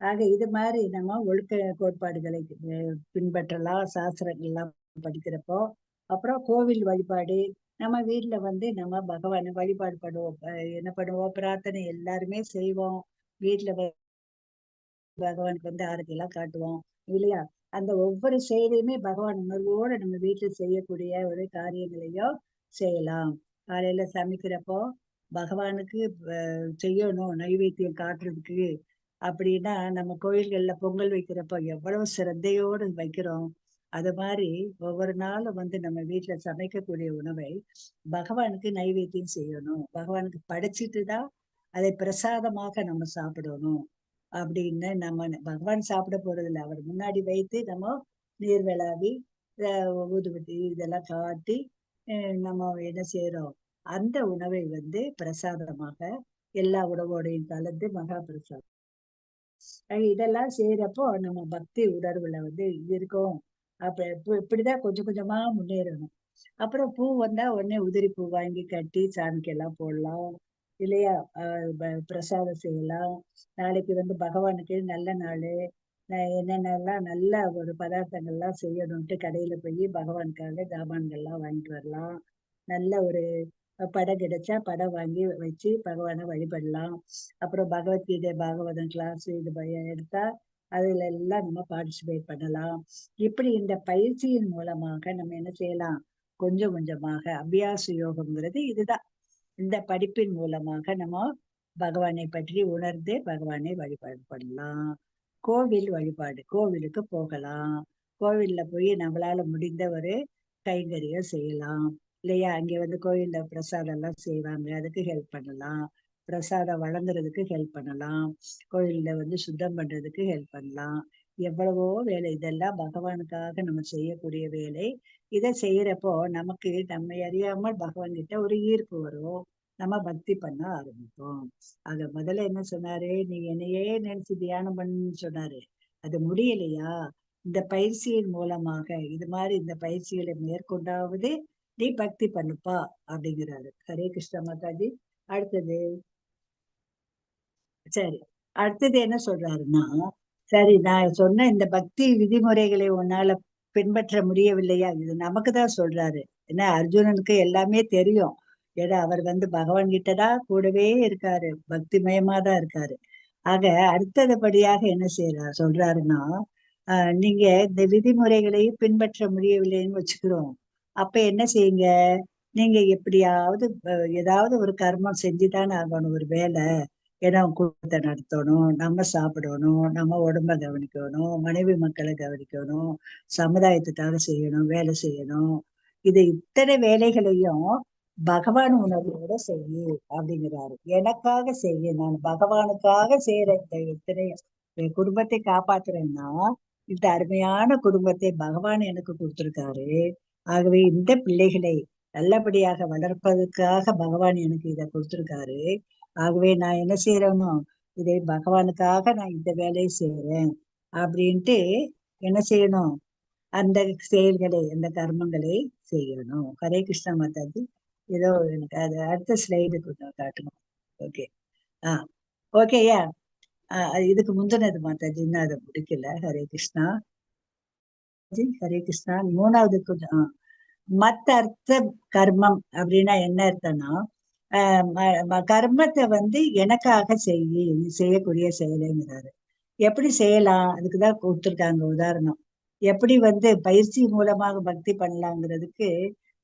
ஆக இது மாதிரி நம்ம ஒழுக்க கோட்பாடுகளை பின்பற்றலாம் சாஸ்திரங்கள்லாம் படிக்கிறப்போ. அப்புறம் கோவில் வழிபாடு, நம்ம வீட்டுல வந்து நம்ம பகவானை வழிபாடு பண்ணுவோம். என்ன பண்ணுவோம்? பிரார்த்தனை எல்லாருமே செய்வோம். வீட்டுல பகவானுக்கு வந்து ஆரத்தி எல்லாம் காட்டுவோம் இல்லையா? அந்த ஒவ்வொரு செயலையுமே பகவான் உணர்வோட நம்ம வீட்டுல செய்யக்கூடிய ஒரு காரியங்களையோ செய்யலாம். காலையில சமைக்கிறப்போ பகவானுக்கு செய்யணும் நைவேத்தியம் காட்டுறதுக்கு அப்படின்னா, நம்ம கோயில்கள்ல பொங்கல் வைக்கிறப்போ எவ்வளவு சிரத்தையோடு வைக்கிறோம். அது மாதிரி ஒவ்வொரு நாளும் நம்ம வீட்டுல சமைக்கக்கூடிய உணவை பகவானுக்கு நைவேத்தியம் செய்யணும். பகவானுக்கு படைச்சிட்டு தான் அதை பிரசாதமாக நம்ம சாப்பிடணும் அப்படின்னு பகவான் சாப்பிட போறது இல்லை. அவர் முன்னாடி வைத்து நம்ம நீர் விளாவி ஊதுபத்தி இதெல்லாம் காட்டி நம்ம என்ன செய்யறோம், அந்த உணவை பிரசாதமாக எல்லா உணவோடையும் கலந்து மகா பிரசாதம் இதெல்லாம் செய்யறப்போ நம்ம பக்தி உணர்வுல இருக்கோம். அப்ப இப்படிதான் கொஞ்சம் கொஞ்சமா முன்னேறணும். அப்புறம் பூ வந்தா உடனே உதிரி பூ வாங்கி கட்டி சாமிக்கு எல்லாம் போடலாம் இல்லையா? பிரசாதம் செய்யலாம். நாளைக்கு பகவானுக்கு நல்ல நாள், என்னென்னலாம் நல்ல ஒரு பதார்த்தங்கள்லாம் செய்யணும்ட்டு கடையில போய் பகவானுக்காக ஜாமான்கள்லாம் வாங்கிட்டு வரலாம். நல்ல ஒரு படம் கிடைச்சா படம் வாங்கி வச்சு பகவானை வழிபடலாம். அப்புறம் பகவத்கீதை பாகவதம் கிளாஸ் இது எடுத்தா அதுல எல்லாம் நம்ம பார்ட்டிசிபேட் பண்ணலாம். இப்படி இந்த பயிற்சியின் மூலமாக நம்ம என்ன செய்யலாம், கொஞ்சம் கொஞ்சமாக அபியாச யோகம்ங்கிறது இதுதான். இந்த படிப்பின் மூலமாக நம்ம பகவானை பற்றி உணர்ந்து பகவானை வழிபாடு பண்ணலாம். கோவில் வழிபாடு, கோவிலுக்கு போகலாம். கோவில்ல போய் நம்மளால முடிந்த ஒரு கைங்கரியம் செய்யலாம் இல்லையா? அங்க கோயில்ல பிரசாதம் எல்லாம் செய்வாங்க, அதுக்கு ஹெல்ப் பண்ணலாம். பிரசாதம் வழங்குறதுக்கு ஹெல்ப் பண்ணலாம். கோயில்ல சுத்தம் பண்றதுக்கு ஹெல்ப் பண்ணலாம். எவ்வளவோ வேலை, இதெல்லாம் பகவானுக்காக நம்ம செய்யக்கூடிய வேலை. இதை செய்யறப்போ நமக்கு நம்மை அறியாமல் பகவான் கிட்ட ஒரு ஈர்ப்பு வரும். நம்ம பக்தி பண்ண ஆரம்பிப்போம். அத முதல்ல என்ன சொன்னாரு, நீ என்னையே நினைச்சு தியானம் பண்ணுன்னு சொன்னாரு. அது முடியலையா? இந்த பயிற்சியின் மூலமாக இது மாதிரி இந்த பயிற்சிகளை மேற்கொண்டாவது நீ பக்தி பண்ணுப்பா அப்படிங்கிறாரு. ஹரே கிருஷ்ண மாதாஜி. அடுத்தது சரி, அடுத்தது என்ன சொல்றாருன்னா, சரி நான் சொன்ன இந்த பக்தி விதிமுறைகளை உன்னால பின்பற்ற முடியவில்லையா? இது நமக்கு தான் சொல்றாரு. ஏன்னா அர்ஜுனனுக்கு எல்லாமே தெரியும். ஏன்னா அவர் பகவான் கிட்டதான் கூடவே இருக்காரு, பக்திமயமா தான் இருக்காரு. ஆக அடுத்ததுபடியாக என்ன சொல்றாருன்னா, நீங்க இந்த விதிமுறைகளையும் பின்பற்ற முடியவில்லைன்னு வச்சுக்கிறோம். அப்ப என்ன செய்யுங்க, நீங்க எப்படியாவது ஏதாவது ஒரு கர்மம் செஞ்சுதானே ஆகணும், ஒரு வேலை. ஏன்னா குடும்பத்தை நடத்தணும், நம்ம சாப்பிடணும், நம்ம உடம்ப கவனிக்கணும், மனைவி மக்களை கவனிக்கணும், சமுதாயத்துக்காக செய்யணும், வேலை செய்யணும். இது இத்தனை வேலைகளையும் பகவான் உணர்வோட செய்யு அப்படிங்கிறாரு. எனக்காக செய்ய, நான் பகவானுக்காக செய்யற இந்த இத்தனையும் என் குடும்பத்தை காப்பாத்துறேன்னா, இந்த அருமையான குடும்பத்தை பகவான் எனக்கு கொடுத்திருக்காரு. ஆகவே இந்த பிள்ளைகளை நல்லபடியாக வளர்ப்பதற்காக பகவான் எனக்கு இதை கொடுத்திருக்காரு. ஆகவே நான் என்ன செய்யறேனோ இதை பகவானுக்காக நான் இந்த வேலையை செய்யறேன் அப்படின்ட்டு என்ன செய்யணும், அந்த செயல்களை அந்த கர்மங்களை செய்யணும். ஹரே கிருஷ்ணா மாதாஜி. ஏதோ எனக்கு அது அடுத்த ஸ்லைடு கொஞ்சம் காட்டணும். ஓகே. ஓகேயா? இதுக்கு முந்தினது மாதாஜி, இன்னும் அதை முடிக்கல. ஹரே கிருஷ்ணா. ஹரே கிருஷ்ணா. மூணாவது கொஞ்சம் மத்த அர்த்த கர்மம் அப்படின்னா என்ன அர்த்தம்னா, கர்மத்தை எனக்காக செய்யக்கூடிய செயலுங்கிறாரு. எப்படி செய்யலாம், அதுக்குதான் கொடுத்துருக்காங்க உதாரணம். எப்படி பயிற்சி மூலமாக பக்தி பண்ணலாங்கிறதுக்கு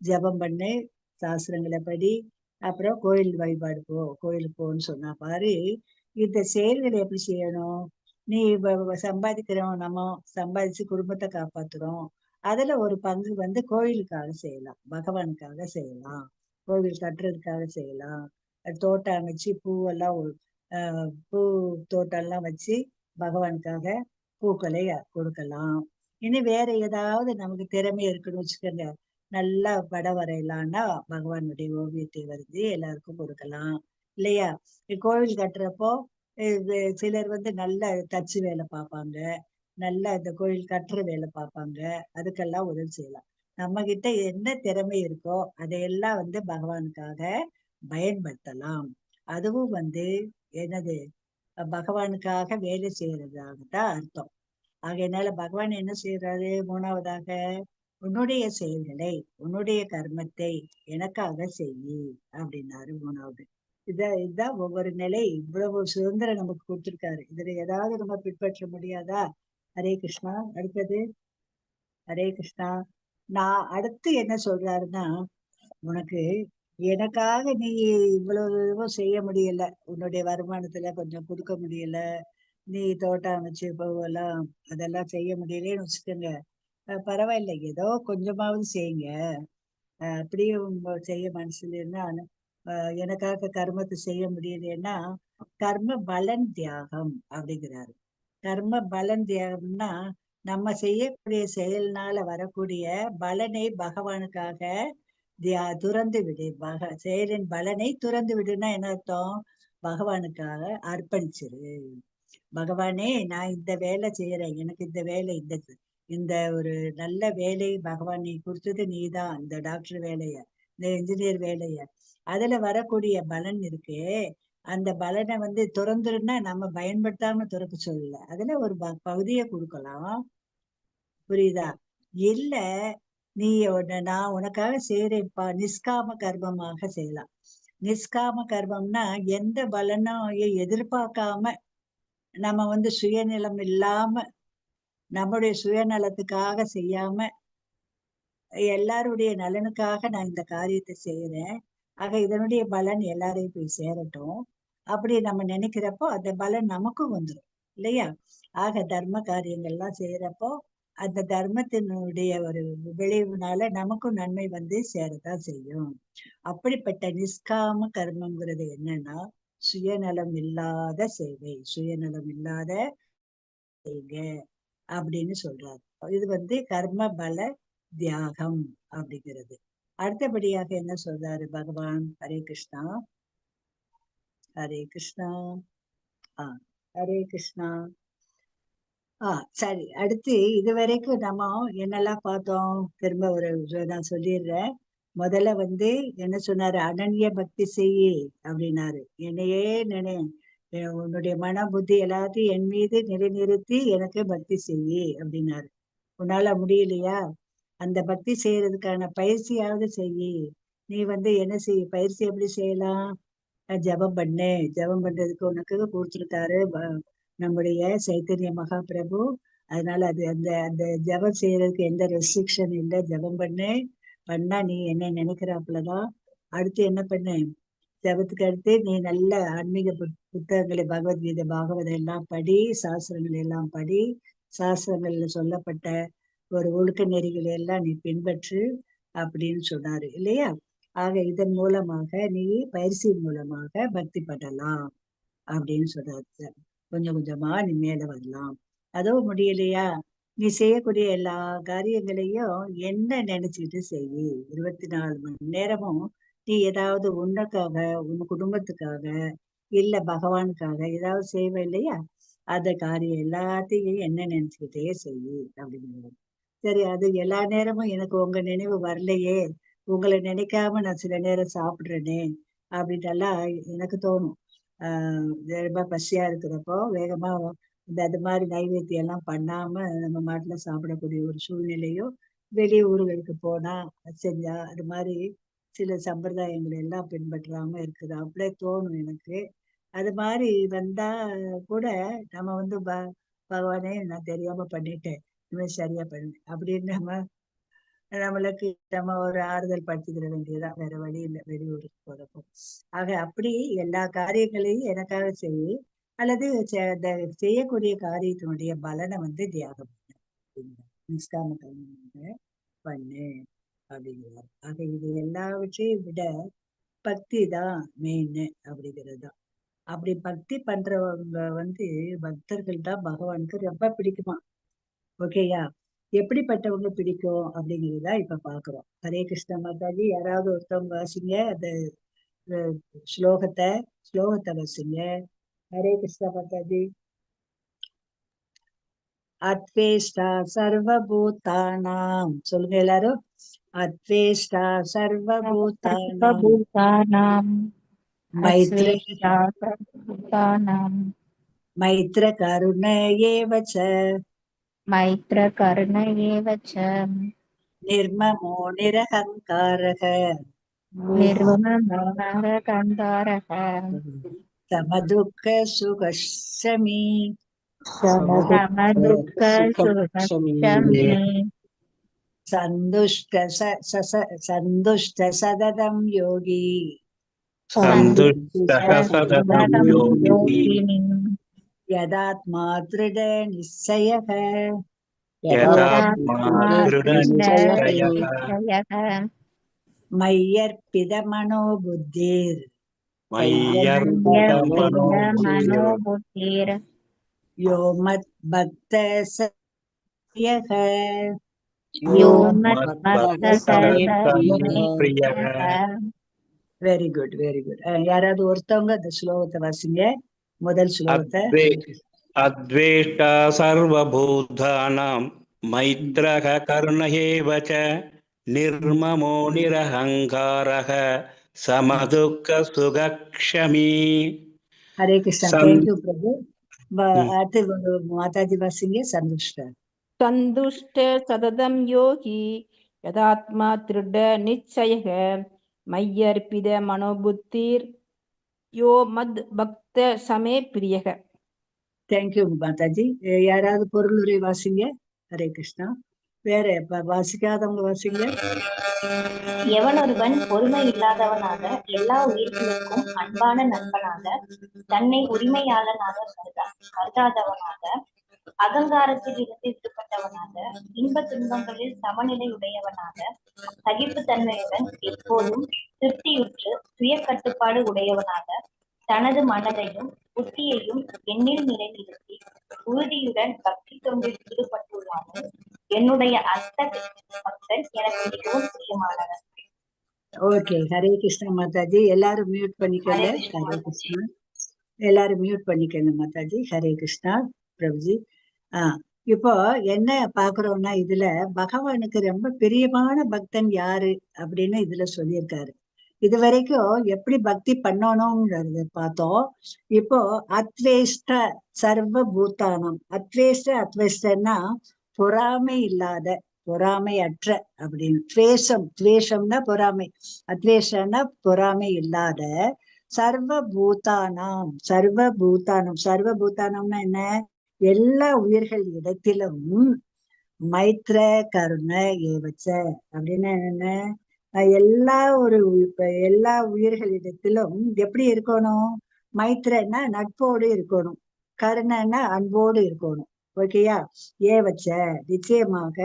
ஜபம் பண்ணு, சாஸ்திரங்களை படி, அப்புறம் கோயில் வழிபாடு போ, கோயிலுக்கு போன்னு சொன்னா பாரு. இந்த செயல்களை எப்படி செய்யணும், நீ சம்பாதிக்கிறோம், நம்ம சம்பாதிச்சு குடும்பத்தை காப்பாத்துறோம், அதுல ஒரு பங்கு கோயிலுக்காக செய்யலாம், பகவானுக்காக செய்யலாம், கோவில் கட்டுறதுக்காக செய்யலாம். தோட்டம் அமைச்சு பூவெல்லாம் பூ தோட்டம் எல்லாம் வச்சு பகவானுக்காக பூக்களை கொடுக்கலாம். இனி வேற ஏதாவது நமக்கு திறமை இருக்குன்னு வச்சுக்கோங்க, நல்லா படம் வரையலாம்னா பகவானுடைய ஓவியத்தை வரைஞ்சி எல்லாருக்கும் கொடுக்கலாம் இல்லையா? கோவில் கட்டுறப்போ சிலர் நல்ல தச்சு வேலை பார்ப்பாங்க, நல்லா இந்த கோயில் கட்டுற வேலை பார்ப்பாங்க, அதுக்கெல்லாம் உதவி செய்யலாம். நம்ம கிட்ட என்ன திறமை இருக்கோ அதையெல்லாம் பகவானுக்காக பயன்படுத்தலாம். அதுவும் என்னது, பகவானுக்காக வேலை செய்யறதாகத்தான் அர்த்தம். ஆகையினால பகவான் என்ன செய்யறாரு, மூணாவதாக உன்னுடைய செயல்களை, உன்னுடைய கர்மத்தை எனக்காக செய்யி அப்படின்னாரு. மூணாவது இதுதான் ஒவ்வொரு நிலை. இவ்வளவு சுதந்திரம் நமக்கு கொடுத்திருக்காரு. இதுல ஏதாவது நம்ம பின்பற்ற முடியாதா? ஹரே கிருஷ்ணா. அடுத்தது ஹரே கிருஷ்ணா. நான் அடுத்து என்ன சொல்றாருன்னா, உனக்கு எனக்காக நீ இவ்வளவு செய்ய முடியல, உன்னுடைய வருமானத்துல கொஞ்சம் கொடுக்க முடியல, நீ தோட்டம் அமைச்சு போகலாம் அதெல்லாம் செய்ய முடியலன்னு வச்சுக்கோங்க. பரவாயில்ல, ஏதோ கொஞ்சமாவது செய்யுங்க. அப்படியும் செய்ய மனசுல இருந்தா எனக்காக கர்மத்தை செய்ய முடியலன்னா கர்ம பலன் தியாகம் அப்படிங்கிறாரு. கர்ம பலன் தியாகம்னா நம்ம செய்யக்கூடிய செயல்னால வரக்கூடிய பலனை பகவானுக்காக துறந்து விடு. செயலின் பலனை துறந்து விடுன்னா என்ன அர்த்தம்? பகவானுக்காக அர்ப்பணிச்சிரு. பகவானே, நான் இந்த வேலை செய்யறேன், எனக்கு இந்த வேலை, இந்த ஒரு நல்ல வேலை பகவான் நீ கொடுத்தது, நீதான் இந்த டாக்டர் வேலைய, இந்த இன்ஜினியர் வேலைய, அதுல வரக்கூடிய பலன் இருக்கே, அந்த பலனை துறந்துருன்னா நம்ம பயன்படுத்தாம துறக்க சொல்லல, அதுல ஒரு பகுதியை கொடுக்கலாம். புரியுதா? இல்ல நீ நான் உனக்காக செய்யறேன்ப்பா, நிஷ்காம கர்மமாக செய்யலாம். நிஷ்காம கர்மம்னா எந்த பலனும் எதிர்பார்க்காம நம்ம சுயநலம் இல்லாம நம்முடைய சுயநலத்துக்காக செய்யாம எல்லாருடைய நலனுக்காக நான் இந்த காரியத்தை செய்யறேன், ஆக இதனுடைய பலன் எல்லாரையும் போய் சேரட்டும் அப்படி நம்ம நினைக்கிறப்போ அந்த பலன் நமக்கும் வந்துடும் இல்லையா? ஆக தர்ம காரியங்கள்லாம் செய்யறப்போ அந்த தர்மத்தினுடைய ஒரு விளைவுனால நமக்கும் நன்மை சேரத்தான் செய்யும். அப்படிப்பட்ட நிஷ்காம கர்மங்கிறது என்னன்னா சுயநலம் இல்லாத சேவை, சுயநலம் இல்லாத செய்க அப்படின்னு சொல்றாரு. இது கர்ம பல தியாகம் அப்படிங்கிறது. அடுத்தபடியாக என்ன சொல்றாரு பகவான்? ஹரே கிருஷ்ணா, ஹரே கிருஷ்ணா, ஹரே கிருஷ்ணா. சரி, அடுத்து இதுவரைக்கும் நம்ம என்னெல்லாம் பார்த்தோம் திரும்ப ஒரு நான் சொல்லிடுறேன். முதல்ல என்ன சொன்னாரு? அனன்ய பக்தி செய்யி அப்படின்னாரு. என்னையே நினை, உன்னுடைய மன புத்தி எல்லாத்தையும் என் மீது நிலைநிறுத்தி எனக்கு பக்தி செய்யி அப்படின்னாரு. உன்னால முடியலையா? அந்த பக்தி செய்யறதுக்கான பயிற்சியாவது செய்யி. நீ என்ன செய்ய, பயிற்சி எப்படி செய்யலாம்? ஜபம் பண்ணு. ஜபம் பண்றதுக்கு உனக்கு கொடுத்துருக்காரு நம்முடைய சைத்தன்ய மகாபிரபு. அதனால அது அந்த அந்த ஜபம் செய்யறதுக்கு எந்த ரெஸ்ட்ரிக்ஷன் இல்லை. ஜபம் பண்ணா நீ என்ன நினைக்கிறாப்புலதான். அடுத்து என்ன பண்ணு? ஜபத்துக்கு அடுத்து நீ நல்ல ஆன்மீக புத்தகங்களை, பகவத்கீதை, பாகவதம் எல்லாம் படி, சாஸ்திரங்கள் எல்லாம் படி. சாஸ்திரங்கள்ல சொல்லப்பட்ட ஒரு ஒழுக்க நெறிகளை எல்லாம் நீ பின்பற்று அப்படின்னு சொன்னாரு இல்லையா? ஆக இதன் மூலமாக நீ பயிற்சியின் மூலமாக பக்தி பண்ணலாம் அப்படின்னு சொல்றாரு. கொஞ்சம் கொஞ்சமா நீ மேல வரலாம். அதுவும் முடியலையா? நீ செய்யக்கூடிய எல்லா காரியங்களையும் என்ன நினைச்சுக்கிட்டு செய்யி. 24 மணி நேரமும் நீ ஏதாவது உனக்காக, உன் குடும்பத்துக்காக, இல்ல பகவானுக்காக ஏதாவது செய்வ இல்லையா? அந்த காரியம் எல்லாத்தையும் என்ன நினைச்சுக்கிட்டே செய்யி அப்படிங்கிறது. சரி, அது எல்லா நேரமும் எனக்கு உங்க நினைவு வரலையே, உங்களை நினைக்காம நான் சில நேரம் சாப்பிடுறேனே அப்படின்ட்டுலாம் எனக்கு தோணும். ரொம்ப பசியா இருக்கிறப்போ வேகமா அது மாதிரி நைவேத்தியம் எல்லாம் பண்ணாம நம்ம மாட்டுல சாப்பிடக்கூடிய ஒரு சூழ்நிலையோ, வெளி ஊர்களுக்கு போனா செஞ்சா அது மாதிரி சில சம்பிரதாயங்களை எல்லாம் பின்பற்றாம இருக்குது அப்படியே தோணும் எனக்கு. அது மாதிரி வந்தா கூட நம்ம பகவானே நான் தெரியாம பண்ணிட்டேன், இனிமே சரியா பண்ணு அப்படின்னு நம்மளுக்கு நம்ம ஒரு ஆறுதல் படுத்திக்கிற வேண்டியதுதான், வேற வழி இல்லை வெளியூருக்கு போறப்போ. ஆக அப்படி எல்லா காரியங்களையும் எனக்காக செய்யு, அல்லது செய்யக்கூடிய காரியத்தினுடைய பலனை தியாகம் பண்ணு, நிஷ்காம கர்மம் பண்ணு அப்படிங்கிறார். ஆக இது எல்லாவற்றையும் விட பக்தி தான் மெயின் அப்படிங்கிறது தான். அப்படி பக்தி பண்றவங்க பக்தர்கள் தான் பகவானுக்கு ரொம்ப பிடிக்குமா. ஓகேயா? எப்படிப்பட்டவங்க பிடிக்கும் அப்படிங்கிறதா இப்ப பாக்குறோம். ஹரே கிருஷ்ண மாதாஜி. யாராவது ஒருத்தவங்க வாசிங்க அந்த ஸ்லோகத்தை வாசிங்க. ஹரே கிருஷ்ண மாதாஜி. அத்வேஷ்டா சர்வபூதானாம் சொல்லுங்க எல்லாரும். அத்வேஷ்டா சர்வபூதானாம் மைத்ர கருண ஏவச்ச நிர்மமோ நிரஹங்காரக சமதுக்க சுகஷமி समदुःख सुखक्षमी சந்துஷ்ட சததம் யோகி सन्तुष्टः सततं योगी योगिनी யதாத்மா திருட நிச்சயக यथात्मा दृढनिश्चयः மையர்ப்பித மனோபுத்திர் मय्यर्पितमनो मनोबुद्धिर யோ மத் பக்த சயக यो प्रियः வெரி குட் வெரி குட். யாராவது ஒருத்தவங்க அந்த ஸ்லோகத்தை வாசிங்க, முதல் ஸ்லோகத்தை. अद्वेष्टा सर्वभूतानां मैत्रः करुण एव च निर्ममो निरहङ्कारः समदुःखसुखक्षमी ஹரே கிருஷ்ணா. தேங்க்யூ பிரபு. அடுத்து மாதாஜி வாசிங்க. சந்துஷ்ட सन्तुष्ट सततं योगी यदात्मा दृढ निश्चयः मय्यर्पित मनोबुद्धिर यो मद भक्त समे प्रियः. தேங்க்யூ மாதாஜி. யாராவது பொருளுரை வாசிங்க. ஹரே கிருஷ்ணா. வேற வாசிக்காதவங்க வாசிங்க. எவனொருவன் பொறுமை இல்லாதவனாக எல்லா உயிர்களுக்கும் அன்பான நண்பனாக தன்னை உரிமையாளனாக கருதாதவனாக அகங்காரத்தில் இருந்து விடுபட்டவனாக இன்ப துன்பங்களில் சமநிலை உடையவனாக சகிப்புத்தன்மையுடன் எப்போதும் திருப்தியுற்று சுய கட்டுப்பாடு உடையவனாக தனது மனதையும் புத்தியையும் எண்ணில் நிலைநிறுத்தி உறுதியுடன் பக்தி தொண்டில் ஈடுபட்டுள்ளாலும் என்னுடைய அர்த்த பக்தர் எனக்கு மிகவும் பிரியமானவர். ஓகே. ஹரே கிருஷ்ணா மாதாஜி. எல்லாரும் மியூட் பண்ணிக்கங்க. ஹரே கிருஷ்ணா. எல்லாரும் மியூட் பண்ணிக்கங்க மாதாஜி. ஹரே கிருஷ்ணா பிரபுஜி. இப்போ என்ன பாக்குறோம்னா, இதுல பகவானுக்கு ரொம்ப பிரியமான பக்தன் யாரு அப்படின்னு இதுல சொல்லியிருக்காரு. இது வரைக்கும் எப்படி பக்தி பண்ணணும்ன்றத பார்த்தோம். இப்போ அத்வேஷ்ட சர்வ பூதானம். அத்வேஷ்டன்னா பொறாமை இல்லாத, பொறாமை அற்ற அப்படின்னு. துவேஷம்னா பொறாமை, அத்வேஷன்னா பொறாமை இல்லாத. சர்வபூதானாம் சர்வபூதானம்னா என்ன? எல்லா உயிர்கள் இடத்திலும் மைத்ர கருண ஏவச்ச அப்படின்னா என்ன? எல்லா உயிர்களிடத்திலும் எப்படி இருக்கணும்? மைத்ரன்னா நட்போடு இருக்கணும், கருணன்னா அன்போடு இருக்கணும். ஓகேயா? ஏவச்ச நிச்சயமாக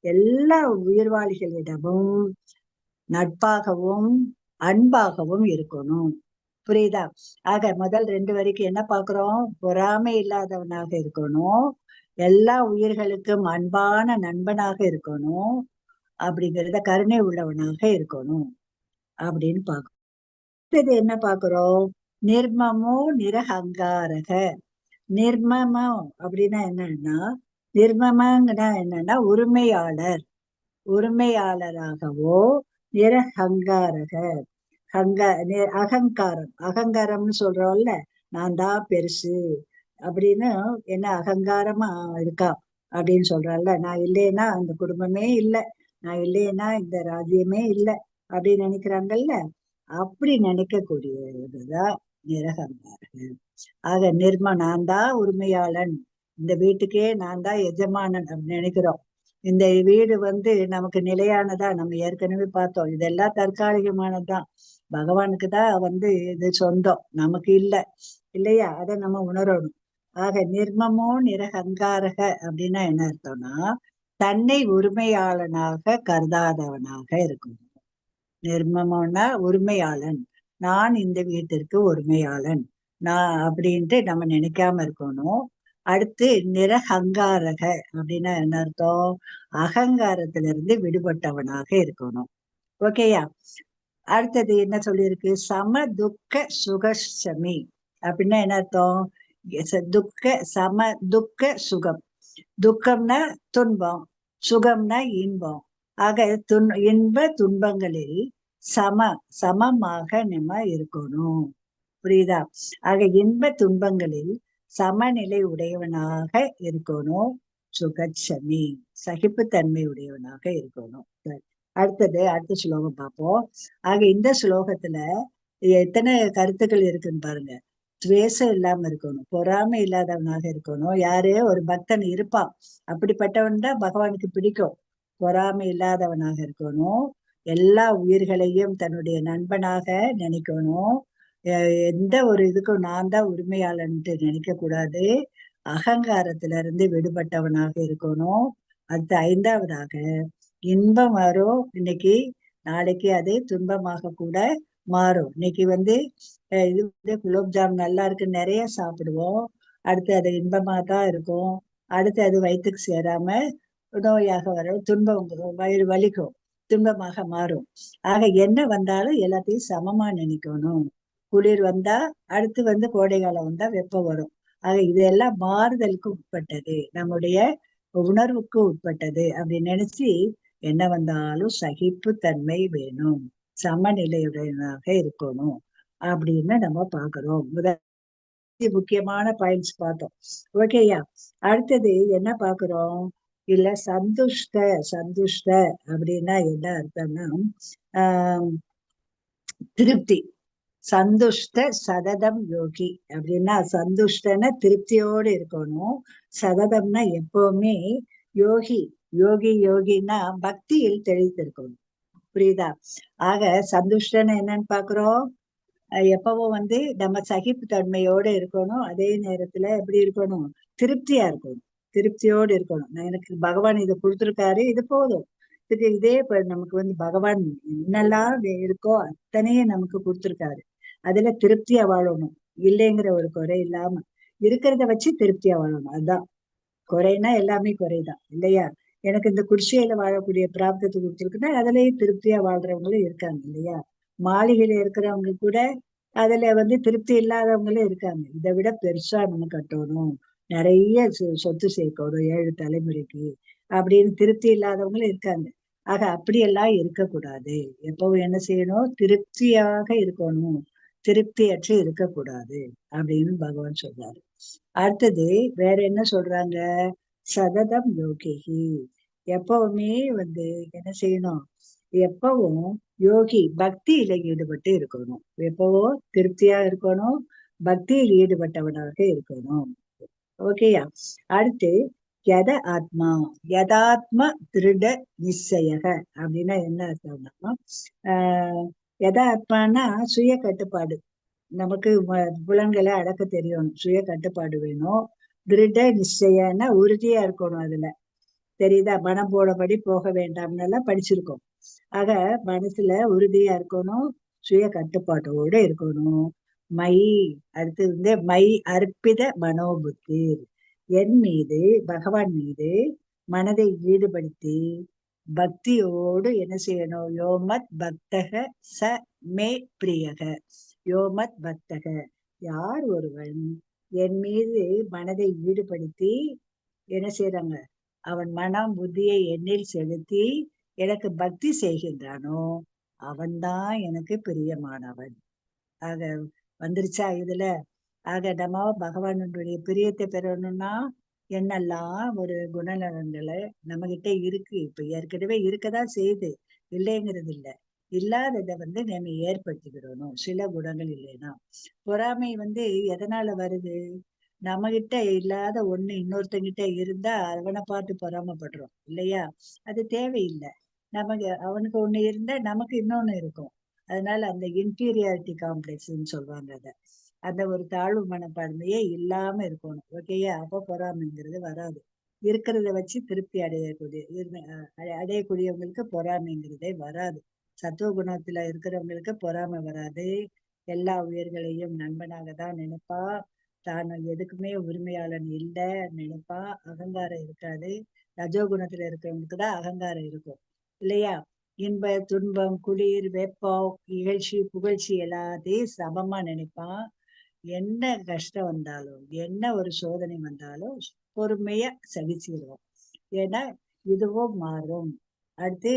எல்லா உயிர்வாளிகளிடமும் நட்பாகவும் அன்பாகவும் இருக்கணும். புரியுதா? ஆக முதல் 2 வரைக்கும் என்ன பாக்குறோம்? பொறாமை இல்லாதவனாக இருக்கணும், எல்லா உயிர்களுக்கும் அன்பான நண்பனாக இருக்கணும், அப்படிங்கிறத கருணை உள்ளவனாக இருக்கணும் அப்படின்னு பாக்குறோம். இது என்ன பாக்குறோம்? நிர்மமோ நிரஹங்காரக. நிர்மமம் அப்படின்னா என்னன்னா, நிர்மமங்கன்னா என்னன்னா உரிமையாளராகவோ, நிரஹங்காரக அகங்காரம்னு சொல்றோம்ல, நான் தான் பெருசு அப்படின்னு என்ன அகங்காரமா இருக்கா அப்படின்னு சொல்றாள்ல. நான் இல்லைன்னா அந்த குடும்பமே இல்லை, நான் இல்லைன்னா இந்த ராஜ்யமே இல்லை அப்படின்னு நினைக்கிறாங்கல்ல. அப்படி நினைக்கக்கூடியதுதான் நிரகங்காரர்கள். ஆக நான் தான் உரிமையாளன், இந்த வீட்டுக்கே நான் தான் எஜமானன் அப்படின்னு நினைக்கிறோம். இந்த வீடு நமக்கு நிலையானதா? நம்ம ஏற்கனவே பார்த்தோம், இதெல்லாம் தற்காலிகமானதுதான். பகவானுக்கு தான் இது சொந்தம், நமக்கு இல்லையா? அதை நம்ம உணரணும். ஆக நிர்மமோ நிரகங்காரக அப்படின்னா என்ன அர்த்தம்னா, தன்னை உரிமையாளனாக கருதாதவனாக இருக்கணும். நிர்மமோன்னா உரிமையாளன், நான் இந்த வீட்டிற்கு உரிமையாளன் நான் அப்படின்ட்டு நம்ம நினைக்காம இருக்கணும். அடுத்து நிரகங்காரக அப்படின்னா என்ன அர்த்தம்? அகங்காரத்திலிருந்து விடுபட்டவனாக இருக்கணும். ஓகேயா? அடுத்தது என்ன சொல்லியிருக்கு? சம துக்க சுகஷமி அப்படின்னா என்ன அர்த்தம்? சம துக்க சுகம். துக்கம்னா துன்பம், சுகம்னா இன்பம். ஆக இன்ப துன்பங்களில் சமமாக நம்ம இருக்கணும். புரியுதா? ஆக இன்ப துன்பங்களில் சமநிலை உடையவனாக இருக்கணும். சுகச்சமி சகிப்புத்தன்மை உடையவனாக இருக்கணும். அடுத்த ஸ்லோகம் பார்ப்போம். ஆக இந்த ஸ்லோகத்துல எத்தனை கருத்துக்கள் இருக்குன்னு பாருங்க. துவேஷம் இல்லாம இருக்கணும், பொறாமை இல்லாதவனாக இருக்கணும். யாரு ஒரு பக்தன் இருப்பான், அப்படிப்பட்டவன் தான் பகவானுக்கு பிடிக்கும். பொறாமை இல்லாதவனாக இருக்கணும். எல்லா உயிர்களையும் தன்னுடைய நண்பனாக நினைக்கணும். எந்த ஒரு இதுக்கும் நான் தான் உரிமையாளன்ட்டு நினைக்க கூடாது. அகங்காரத்துல இருந்து விடுபட்டவனாக இருக்கணும். அடுத்து 5வதாக இன்பம் வரும் இன்னைக்கு, நாளைக்கு அது துன்பமாக கூட மாறும். இன்னைக்கு இது குலோப்ஜாம் நல்லா இருக்கு, நிறைய சாப்பிடுவோம். அடுத்து அது இன்பமா தான் இருக்கும். அடுத்து அது வயிற்றுக்கு சேராம நோயாக வரும், துன்பம் வயிறு வலிக்கும், துன்பமாக மாறும். ஆக என்ன வந்தாலும் எல்லாத்தையும் சமமா நினைக்கணும். குளிர் வந்தா அடுத்து கோடை காலம் வந்தா வெப்பம் வரும். ஆக இதெல்லாம் மாறுதலுக்கு உட்பட்டது, நம்முடைய உணர்வுக்கு உட்பட்டது அப்படி நினைச்சு என்ன வந்தாலும் சகிப்பு தன்மை வேணும், சமநிலையுடனாக இருக்கணும் அப்படின்னு நம்ம பாக்குறோம். முக்கியமான பாயிண்ட்ஸ் பார்த்தோம். ஓகேயா? அடுத்தது என்ன பாக்குறோம்? இல்ல சந்துஷ்ட அப்படின்னா என்ன அர்த்தம்னா திருப்தி. சந்துஷ்ட சததம் யோகி அப்படின்னா, சந்துஷ்டன திருப்தியோடு இருக்கணும். சததம்னா எப்பவுமே யோகி. யோகின்னா பக்தியில் தெளித்திருக்கணும். புரியுதா? ஆக சந்துஷ்டன்னு என்னன்னு பாக்குறோம், எப்பவும் நம்ம சகிப்பு தன்மையோடு இருக்கணும். அதே நேரத்துல எப்படி இருக்கணும்? திருப்தியா இருக்கணும், திருப்தியோடு இருக்கணும். எனக்கு பகவான் இதை கொடுத்துருக்காரு, இது போதும். இதே நமக்கு பகவான் என்னெல்லாம் இருக்கோ அத்தனையும் நமக்கு கொடுத்துருக்காரு. அதுல திருப்தியா வாழணும், இல்லைங்கிற ஒரு குறை இல்லாம இருக்கிறத வச்சு திருப்தியா வாழணும். அதுதான் குறைனா, எல்லாமே குறைதான் இல்லையா? எனக்கு இந்த குடிசையில வாழக்கூடிய பிராப்தத்தை கொடுத்துருக்குன்னா அதுலயே திருப்தியா வாழ்றவங்களும் இருக்காங்க இல்லையா? மாளிகையில இருக்கிறவங்க கூட அதுல திருப்தி இல்லாதவங்களும் இருக்காங்க. இதை விட பெருசா நம்ம கட்டணும், நிறைய சொத்து சேர்க்கணும் 7 தலைமுறைக்கு அப்படின்னு திருப்தி இல்லாதவங்களும் இருக்காங்க. ஆக அப்படியெல்லாம் இருக்கக்கூடாது. எப்பவும் என்ன செய்யணும்? திருப்தியாக இருக்கணும், திருப்தியற்று இருக்கக்கூடாது அப்படின்னு பகவான் சொல்றாரு. அடுத்தது வேற என்ன சொல்றாங்க? சததம் யோகிகி, எப்பவுமே என்ன செய்யணும்? எப்பவும் யோகி பக்தியில ஈடுபட்டு இருக்கணும். எப்பவும் திருப்தியா இருக்கணும், பக்தியில் ஈடுபட்டவனாக இருக்கணும். ஓகேயா? அடுத்து யதாத்ம திருட நிச்சயக அப்படின்னா என்ன அர்த்தம்னா, யதாத்மானா சுய கட்டுப்பாடு. நமக்கு புலன்களை அடக்க தெரியணும், சுய கட்டுப்பாடு வேணும். திருட நிச்சயம்னா உறுதியா இருக்கணும். அதுல தெரியுதா? மனம் போனபடி போக வேண்டாம்னு படிச்சிருக்கோம். ஆக மனசுல உறுதியா இருக்கணும், சுய கட்டுப்பாட்டோட இருக்கணும். அடுத்து மை அர்ப்பித மனோபுத்தி, என் மீது பகவான் மீது மனதை ஈடுபடுத்தி பக்தியோடு என்ன செய்யணும்? யோமத் பக்தக ச மே பிரியக. யோமத் பக்தக, யார் ஒருவன் என் மீது மனதை ஈடுபடுத்தி என்ன செய்யறாங்க, அவன் மனம் புத்தியை எண்ணில் செலுத்தி எனக்கு பக்தி செய்கின்றானோ அவன்தான் எனக்கு பிரியமானவன். ஆக வந்துருச்சா இதுல? ஆக நம்ம பகவானுடைய பிரியத்தை பெறணும்னா என்னெல்லாம் ஒரு குணநலன்களை நம்ம கிட்ட இருக்கு, இப்ப ஏற்கனவே இருக்கதான் செய்யுது, இல்லைங்கிறது இல்லை. இல்லாததை நம்ம ஏற்படுத்திக்கிடணும். சில குணங்கள் இல்லைன்னா பொறாமை எதனால வருது? நம்ம கிட்ட இல்லாத ஒண்ணு இன்னொருத்தங்கிட்ட இருந்தா அவனை பார்த்து பொறாமப்படுறோம் இல்லையா? அது தேவையில்லை. நமக்கு அவனுக்கு ஒண்ணு இருந்தா நமக்கு இன்னொன்னு இருக்கும். அதனால அந்த இன்ஃபீரியாரிட்டி காம்ப்ளெக்ஸ்ன்னு சொல்லுவாங்க. அந்த ஒரு தாழ்வு மனப்பான்மையே இல்லாம இருக்கணும். ஓகேயா? அப்போ பொறாமைங்கிறது வராது. இருக்கிறத வச்சு திருப்தி அடையக்கூடியவங்களுக்கு பொறாமைங்கிறதே வராது. சத்துவ குணத்துல இருக்கிறவங்களுக்கு பொறாமை வராது. எல்லா உயிர்களையும் நண்பனாக தான் நினைப்பா, தான் எதுக்குமே உரிமையாளன் இல்லை நினைப்பா. அகங்காரம் இருக்காது. ரஜோகுணத்துல இருக்கிறவங்களுக்கு தான் அகங்காரம் இருக்கும் இல்லையா? இன்ப துன்பம், குளிர், வெப்பம், இகழ்ச்சி, புகழ்ச்சி எல்லாத்தையும் சமமா நினைப்பான். என்ன கஷ்டம் வந்தாலும், என்ன ஒரு சோதனை வந்தாலும் பொறுமையா சகிச்சுடுவோம். ஏன்னா இதுவும் மாறும். அடுத்து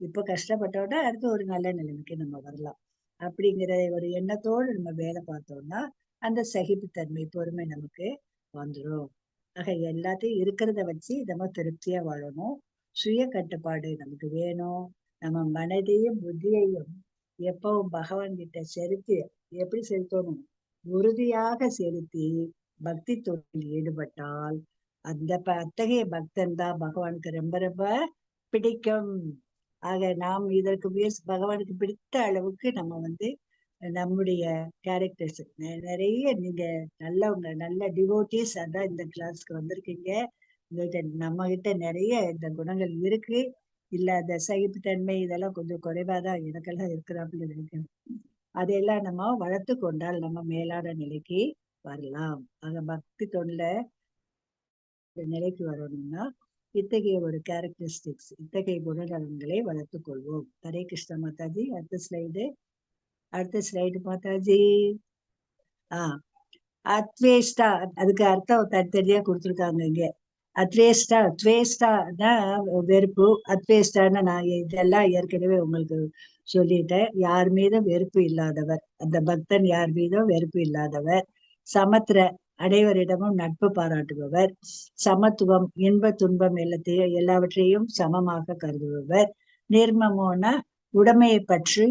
இப்ப கஷ்டப்பட்டோட அடுத்து ஒரு நல்ல நிலைமைக்கு நம்ம வரலாம் அப்படிங்கிற ஒரு எண்ணத்தோடு நம்ம வேலை பார்த்தோம்னா அந்த சகிப்புத்தன்மை, பொறுமை நமக்கு வந்துடும். ஆக எல்லாத்தையும் இருக்கிறத வச்சு நம்ம திருப்தியா வாழணும். சுய கட்டுப்பாடு நமக்கு வேணும். நம்ம மனதையும் புத்தியையும் எப்பவும் பகவான் கிட்ட செலுத்தி எப்படி செலுத்தணும்? உறுதியாக செலுத்தி பக்தி தொண்டில் ஈடுபட்டால் அத்தகைய பக்தன் தான் பகவானுக்கு ரொம்ப ரொம்ப பிடிக்கும். ஆக நாம் இதற்கு பகவானுக்கு பிடித்த அளவுக்கு நம்ம வந்து நம்முடைய கேரக்டர்ஸ் நிறைய, நீங்க நல்லவங்க, நல்ல டிவோட்டிஸ், அதான் இந்த கிளாஸ்க்கு வந்திருக்கீங்க. உங்கள்கிட்ட நம்ம கிட்ட நிறைய இந்த குணங்கள் இருக்கு. இல்லாத சகிப்புத்தன்மை இதெல்லாம் கொஞ்சம் குறைவாதான் எனக்கெல்லாம் இருக்கிறாப்புல இருக்கு. அதையெல்லாம் நம்ம வளர்த்து கொண்டால் நம்ம மேலான நிலைக்கு வரலாம். ஆக பக்தி தொண்டில நிலைக்கு வரணும்னா இத்தகைய ஒரு கேரக்டரிஸ்டிக்ஸ், இத்தகைய குணநலன்களை வளர்த்துக் கொள்வோம். ஹரே கிருஷ்ண மாதாஜி. அடுத்த ஸ்லைடு மாதாஜி. அத்வேஷ்டா, அதுக்கு அர்த்தம் தனித்தனியா கொடுத்துருக்காங்க இங்க. அத்வேஷ்டா வெறுப்பு, அத்வேஷ்டான்னு நான் இதெல்லாம் ஏற்கனவே உங்களுக்கு சொல்லிட்டேன். யார் மீதும் வெறுப்பு இல்லாதவர், அந்த பக்தன் யார் மீதும் வெறுப்பு இல்லாதவர். சமத்திர, அனைவரிடமும் நட்பு பாராட்டுபவர். சமத்துவம், இன்ப துன்பம் எல்லாவற்றையும் சமமாக கருதுபவர். நிர்மமோன, உடைமையை பற்றி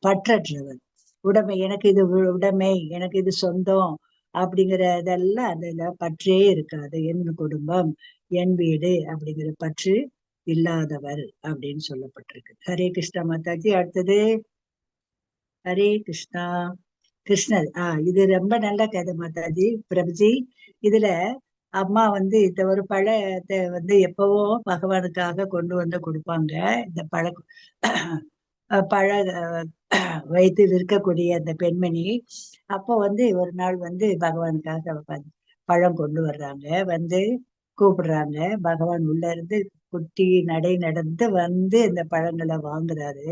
பற்றற்றவர். உடைமை, எனக்கு இது உடைமை, எனக்கு இது சொந்தம் அப்படிங்கிறதெல்லாம் அதுல பற்றே இருக்காது. என் குடும்பம், என் வீடு அப்படிங்கிற பற்று இல்லாதவர் அப்படின்னு சொல்லப்பட்டிருக்கு. ஹரே கிருஷ்ணா மாதாஜி. அடுத்தது ஹரே கிருஷ்ணா. கிருஷ்ணர். இது ரொம்ப நல்ல கதை மாதாஜி. பிரபுஜி, இதுல அம்மா வந்து இந்த ஒரு பழத்தை வந்து எப்பவோ பகவானுக்காக கொண்டு வந்து கொடுப்பாங்க. இந்த பழ வைத்து விற்கக்கூடிய அந்த பெண்மணி அப்போ வந்து ஒரு நாள் வந்து பகவானுக்காக பழம் கொண்டு வர்றாங்க. வந்து கூப்பிடுறாங்க. பகவான் உள்ள இருந்து குட்டி நடை நடந்து வந்து இந்த பழங்களை வாங்குறாரு.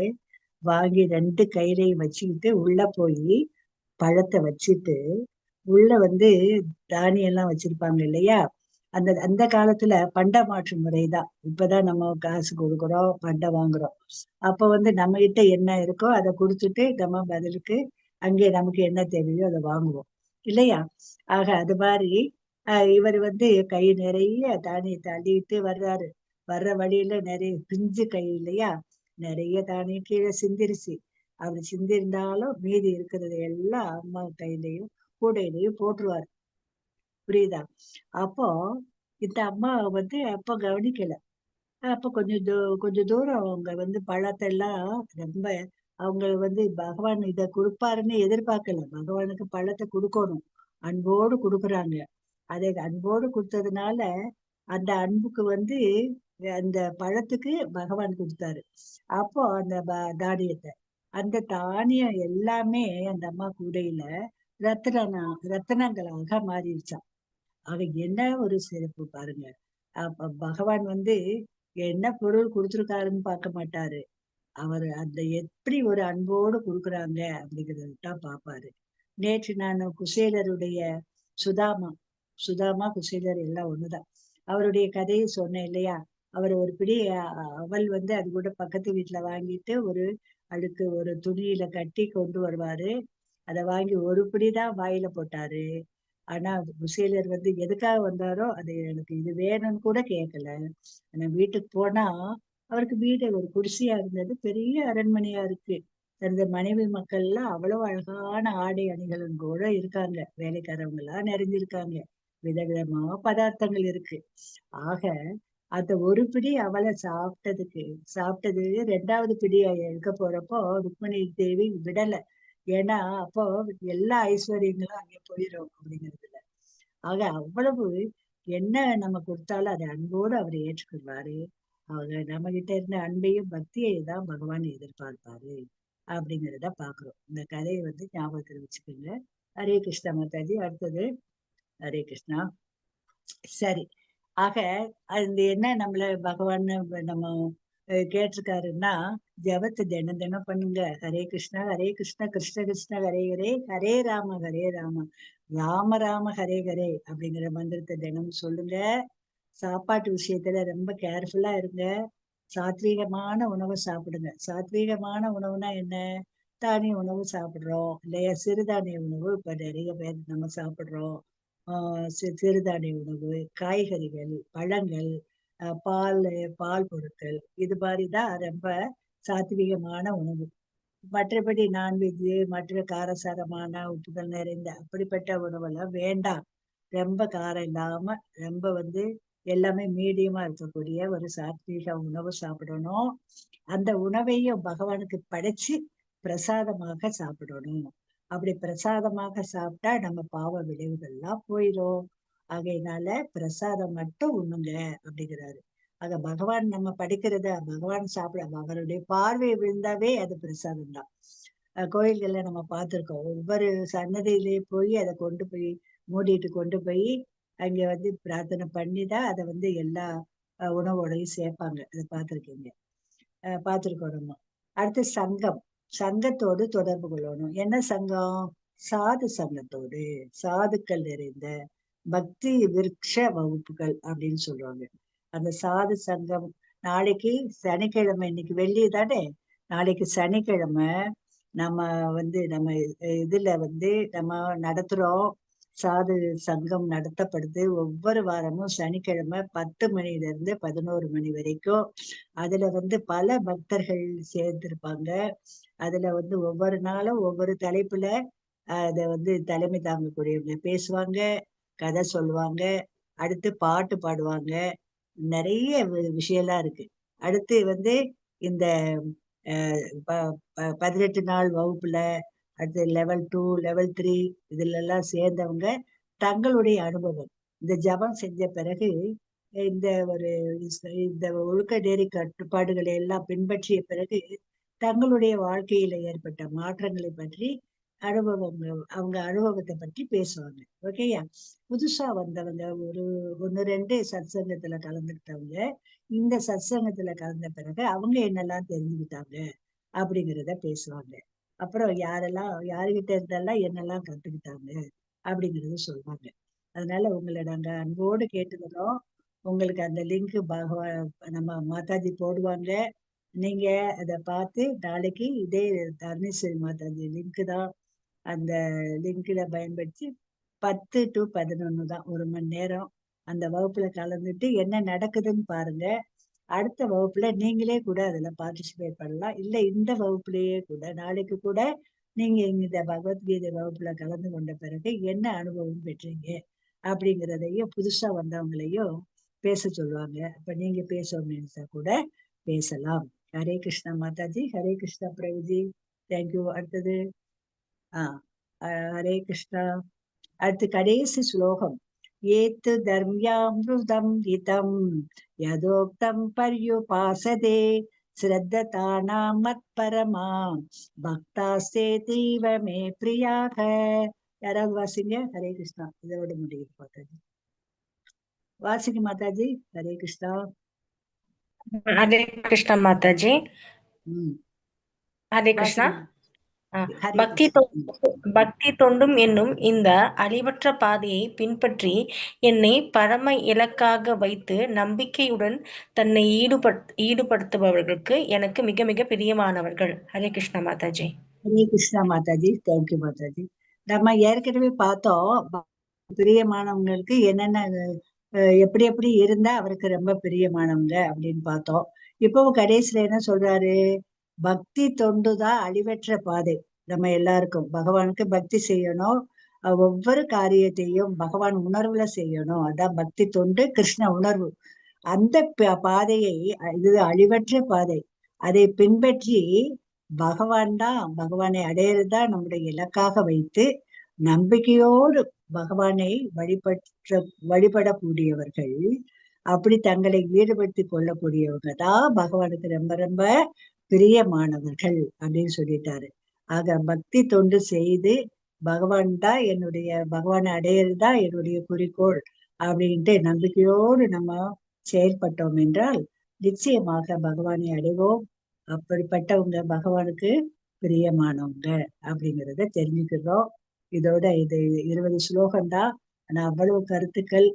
வாங்கி 2 கையிலையும் வச்சுக்கிட்டு உள்ள போய் பழத்தை வச்சுட்டு, உள்ள வந்து தானியம் எல்லாம் வச்சிருப்பாங்க இல்லையா, அந்த காலத்துல பண்ட மாற்று முறைதான். இப்பதான் நம்ம காசு கொடுக்குறோம், பண்டம் வாங்குறோம். அப்ப வந்து நம்ம கிட்ட என்ன இருக்கோ அதை கொடுத்துட்டு நம்ம பதிலுக்கு அங்கே நமக்கு என்ன தேவையோ அதை வாங்குவோம் இல்லையா. ஆக அது மாதிரி இவர் வந்து கை நிறைய தானியத்தை அள்ளிட்டு வர்றாரு. வர்ற வழியில நிறைய பிஞ்சு கை இல்லையா, நிறைய தானியம் கீழே சிந்திருச்சு. அப்படி சிந்திருந்தாலும் மீதி இருக்கிறது எல்லாம் அம்மா கையிலையும் கூடையிலையும் போட்டுருவாரு. புரியுதா. அப்போ இந்த அம்மா வந்து அப்ப கவனிக்கல. அப்ப கொஞ்சம் தூரம் அவங்க வந்து பழத்தை எல்லாம் ரொம்ப, அவங்க வந்து பகவான் இத கொடுப்பாருன்னு எதிர்பார்க்கல. பகவானுக்கு பழத்தை கொடுக்கணும், அன்போடு கொடுக்குறாங்க. அதை அன்போடு கொடுத்ததுனால அந்த அன்புக்கு வந்து அந்த பழத்துக்கு பகவான் கொடுத்தாரு. அப்போ அந்த தானியத்தை, அந்த தானியம் எல்லாமே அந்த அம்மா கூடையில ரத்தனங்களாக மாறிடுச்சான். ஆக என்ன ஒரு சிறப்பு பாருங்க. அப்ப பகவான் வந்து என்ன பொருள் கொடுத்துருக்காருன்னு பார்க்க மாட்டாரு. அவர் அந்த எப்படி ஒரு அன்போடு கொடுக்குறாங்க அப்படிங்கிறது தான் பார்ப்பாரு. நேற்று நான் குசேலருடைய சுதாமா குசேலர் எல்லாம் ஒண்ணுதான், அவருடைய கதையை சொன்னேன் இல்லையா. அவர் ஒரு பிடி அவள் வந்து அது கூட பக்கத்து வீட்டுல வாங்கிட்டு ஒரு அதுக்கு ஒரு துணியில கட்டி கொண்டு வருவாரு. அதை வாங்கி ஒரு பிடிதான் வாயில போட்டாரு. ஆனா குசேலர் வந்து எதுக்காக வந்தாரோ அது எனக்கு இது வேணும்னு கூட கேட்கல. ஆனா வீட்டுக்கு போனா அவருக்கு வீடு ஒரு குடிசையா இருந்தது, பெரிய அரண்மனையா இருக்கு. தனது மனைவி மக்கள் எல்லாம் அவ்வளவு அழகான ஆடை அணிகளும் கூட இருக்காங்க, வேலைக்காரவங்க எல்லாம் நிறைஞ்சிருக்காங்க, விதவிதமா பதார்த்தங்கள் இருக்கு. ஆக அந்த ஒரு பிடி அவளை சாப்பிட்டது 2வது பிடியை எடுக்க போறப்போ ருக்மணி தேவி விடல. ஏன்னா அப்போ எல்லா ஐஸ்வர்யங்களும் அங்கே போயிடும் அப்படிங்கிறதுல. ஆக அவ்வளவு என்ன நம்ம கொடுத்தாலும் அதை அன்போடு அவர் ஏற்றுக்கொள்வாரு. ஆக நம்ம கிட்ட இருந்த அன்பையும் பக்தியை தான் பகவான் எதிர்பார்ப்பாரு அப்படிங்கிறத பாக்குறோம். இந்த கதையை வந்து ஞாபகத்துல வச்சுக்கோங்க. ஹரே கிருஷ்ணா மாதாஜி. அடுத்தது ஹரே கிருஷ்ணா. சரி, ஆக அது என்ன நம்மள பகவான் நம்ம கேட்டிருக்காருன்னா, ஜபத்தை தினம் பண்ணுங்க. ஹரே கிருஷ்ணா கிருஷ்ண கிருஷ்ண ஹரே ஹரே, ஹரே ராம ராம ராம ஹரே ஹரே அப்படிங்கிற மந்திரத்தை தினம் சொல்லுங்க. சாப்பாட்டு விஷயத்துல ரொம்ப கேர்ஃபுல்லா இருங்க. சாத்வீகமான உணவை சாப்பிடுங்க. சாத்வீகமான உணவுனா என்ன, தானிய உணவு சாப்பிடுறோம் இல்லையா, சிறுதானிய உணவு இப்ப நிறைய பேர் நம்ம சாப்பிடுறோம். சிறுதானிய உணவு, காய்கறிகள், பழங்கள், பால் பொருட்கள், இது மாதிரிதான் ரொம்ப சாத்வீகமான உணவு. மற்றபடி நான்வெஜ், மற்ற காரசாரமான உப்புகள் நிறைந்த அப்படிப்பட்ட உணவெல்லாம் வேண்டாம். ரொம்ப காரம் இல்லாம, ரொம்ப எல்லாமே மீடியமா இருக்கக்கூடிய ஒரு சாத்வீக உணவு சாப்பிடணும். அந்த உணவையும் பகவானுக்கு படைச்சு பிரசாதமாக சாப்பிடணும். அப்படி பிரசாதமாக சாப்பிட்டா நம்ம பாவ விளைவுகள்லாம் போயிடும். ஆகையினால பிரசாதம் மட்டும் உண்ணுங்க அப்படிங்கிறாரு. ஆக பகவான் நம்ம படிக்கிறத பகவான் சாப்பிட அவருடைய பார்வை விழுந்தாவே அது பிரசாதம் தான். கோயில்கள்ல நம்ம பார்த்திருக்கோம். ஒவ்வொரு சன்னதியிலே போய் அதை கொண்டு போய் மூடிட்டு கொண்டு போய் அங்க பிரார்த்தனை பண்ணிதான் அதை எல்லா உணவோடையும் சேர்ப்பாங்க. அதை பார்த்திருக்கீங்க. பார்த்திருக்கோம் நம்ம. அடுத்து சங்கம். சங்கத்தோடு தொடர்பு கொள்ளணும். என்ன சங்கம்? சாது சங்கத்தோடு, சாதுக்கள் நிறைந்த பக்தி விருட்ச வகுப்புகள் அப்படின்னு சொல்லுவாங்க. அந்த சாது சங்கம். நாளைக்கு சனிக்கிழமை, இன்னைக்கு வெள்ளி தானே, நாளைக்கு சனிக்கிழமை நம்ம நம்ம இதுல நம்ம நடத்துறோம். சாது சங்கம் நடத்தப்படுது. ஒவ்வொரு வாரமும் சனிக்கிழமை 10 மணில இருந்து 11 மணி வரைக்கும். அதுல பல பக்தர்கள் சேர்ந்திருப்பாங்க. அதுல ஒவ்வொரு நாளும் ஒவ்வொரு தலைப்புல அத தலைமை தாங்கக்கூடியவங்க பேசுவாங்க, கதை சொல்லுவாங்க, அடுத்து பாட்டு பாடுவாங்க. நிறைய விஷயம்லாம் இருக்கு. அடுத்து இந்த 18 நாள் வகுப்புல, அடுத்து லெவல் 2, லெவல் 3 இதுல எல்லாம் சேர்ந்தவங்க தங்களுடைய அனுபவம், இந்த ஜபம் செஞ்ச பிறகு இந்த ஒழுக்க நெறி கட்டுப்பாடுகளை எல்லாம் பின்பற்றிய பிறகு தங்களுடைய வாழ்க்கையில ஏற்பட்ட மாற்றங்களை பற்றி அவங்க அனுபவத்தை பற்றி பேசுவாங்க. ஓகேயா? புதுசா வந்தவங்க ஒரு 1-2 சத்சங்கத்துல கலந்துக்கிட்டவங்க இந்த சத்சங்கத்துல கலந்த பிறகு அவங்க என்னெல்லாம் தெரிஞ்சுக்கிட்டாங்க அப்படிங்கிறத பேசுவாங்க. அப்புறம் யாருகிட்ட இருந்தெல்லாம் என்னெல்லாம் கத்துக்கிட்டாங்க அப்படிங்கறத சொல்லுவாங்க. அதனால உங்களை நாங்க அன்போடு கேட்டுக்கிறோம். உங்களுக்கு அந்த லிங்க் நம்ம மாதாஜி போடுவாங்க. நீங்க அதை பார்த்து நாளைக்கு இதே தர்ணேஸ்வரி மாதாஜி லிங்க் தான், அந்த லிங்க்ல பயன்படுத்தி 10 to 11 தான், 1 மணி நேரம் அந்த வகுப்புல கலந்துட்டு என்ன நடக்குதுன்னு பாருங்க. அடுத்த வகுப்புல நீங்களே கூட அதுல பார்ட்டிசிபேட் பண்ணலாம். இல்ல இந்த வகுப்புலயே கூட நாளைக்கு கூட நீங்க இந்த பகவத்கீதை வகுப்புல கலந்து கொண்ட பிறகு என்ன அனுபவம் பெற்றீங்க அப்படிங்கிறதையும் புதுசா வந்தவங்களையும் பேச சொல்லுவாங்க. அப்ப நீங்க பேசணும்னு நினைச்சா கூட பேசலாம். ஹரே கிருஷ்ணா மாதாஜி. ஹரே கிருஷ்ணா பிரபுஜி. தேங்க்யூ. அடுத்தது ஹரே கிருஷ்ணா. அடுத்து கடைசி ஸ்லோகம். ஏத்து தர்மியாமிருதம் ஹிதம் யதோக்தம் பர்யுபாசதே ஸ்ரத்ததானாம் மத்பரமா பக்தாஸ்தே தீவ மே பிரியாக. யாராவது வாசிங்க. ஹரே கிருஷ்ணா. இதோட முடியுது மாதாஜி. வாசிங்க மாதாஜி. ஹரே கிருஷ்ணா. ஹரே கிருஷ்ணா மாதாஜி. ஹரே கிருஷ்ணா. பக்தி தொண்டும் என்னும் இந்த அழிவற்ற பாதையை பின்பற்றி என்னை பரம இலக்காக வைத்து நம்பிக்கையுடன் தன்னை ஈடுபடுத்துபவர்களுக்கு எனக்கு மிக மிக பிரியமானவர்கள். ஹரே கிருஷ்ணா மாதாஜி. ஹரே கிருஷ்ணா மாதாஜி. தேங்க்யூ மாதாஜி. நம்ம ஏற்கனவே பார்த்தோம் பிரியமானவங்களுக்கு என்னென்ன எப்படி எப்படி இருந்தா அவருக்கு ரொம்ப பிரியமானவங்க அப்படின்னு பார்த்தோம். இப்பவும் கடைசியில என்ன சொல்றாரு? பக்தி தொண்டுதான் அழிவற்ற பாதை. நம்ம எல்லாருக்கும் பகவானுக்கு பக்தி செய்யணும். ஒவ்வொரு காரியத்தையும் பகவான் உணர்வுல செய்யணும். அதான் பக்தி தொண்டு, கிருஷ்ண உணர்வு. அந்த பாதையை, இது அழிவற்ற பாதை, அதை பின்பற்றி பகவானை அடையிறதுதான் நம்முடைய இலக்காக வைத்து நம்பிக்கையோடு பகவானை வழிபடக்கூடியவர்கள், அப்படி தங்களை ஈடுபடுத்திக் கொள்ளக்கூடியவங்க தான் பகவானுக்கு ரொம்ப ரொம்ப பிரியமானவர்கள் அப்படின்னு சொல்லிட்டாரு. ஆக பக்தி தொண்டு செய்து பகவானை அடையிறதுதான் என்னுடைய குறிக்கோள் அப்படின்ட்டு நம்பிக்கையோடு நம்ம செயல்பட்டோம் என்றால் நிச்சயமாக பகவானை அடைவோம். அப்படிப்பட்டவங்க பகவானுக்கு பிரியமானவங்க அப்படிங்கிறத தெரிஞ்சுக்கிறோம். இதோட இது 20 ஸ்லோகம்தான். ஆனா அவ்வளவு கருத்துக்கள்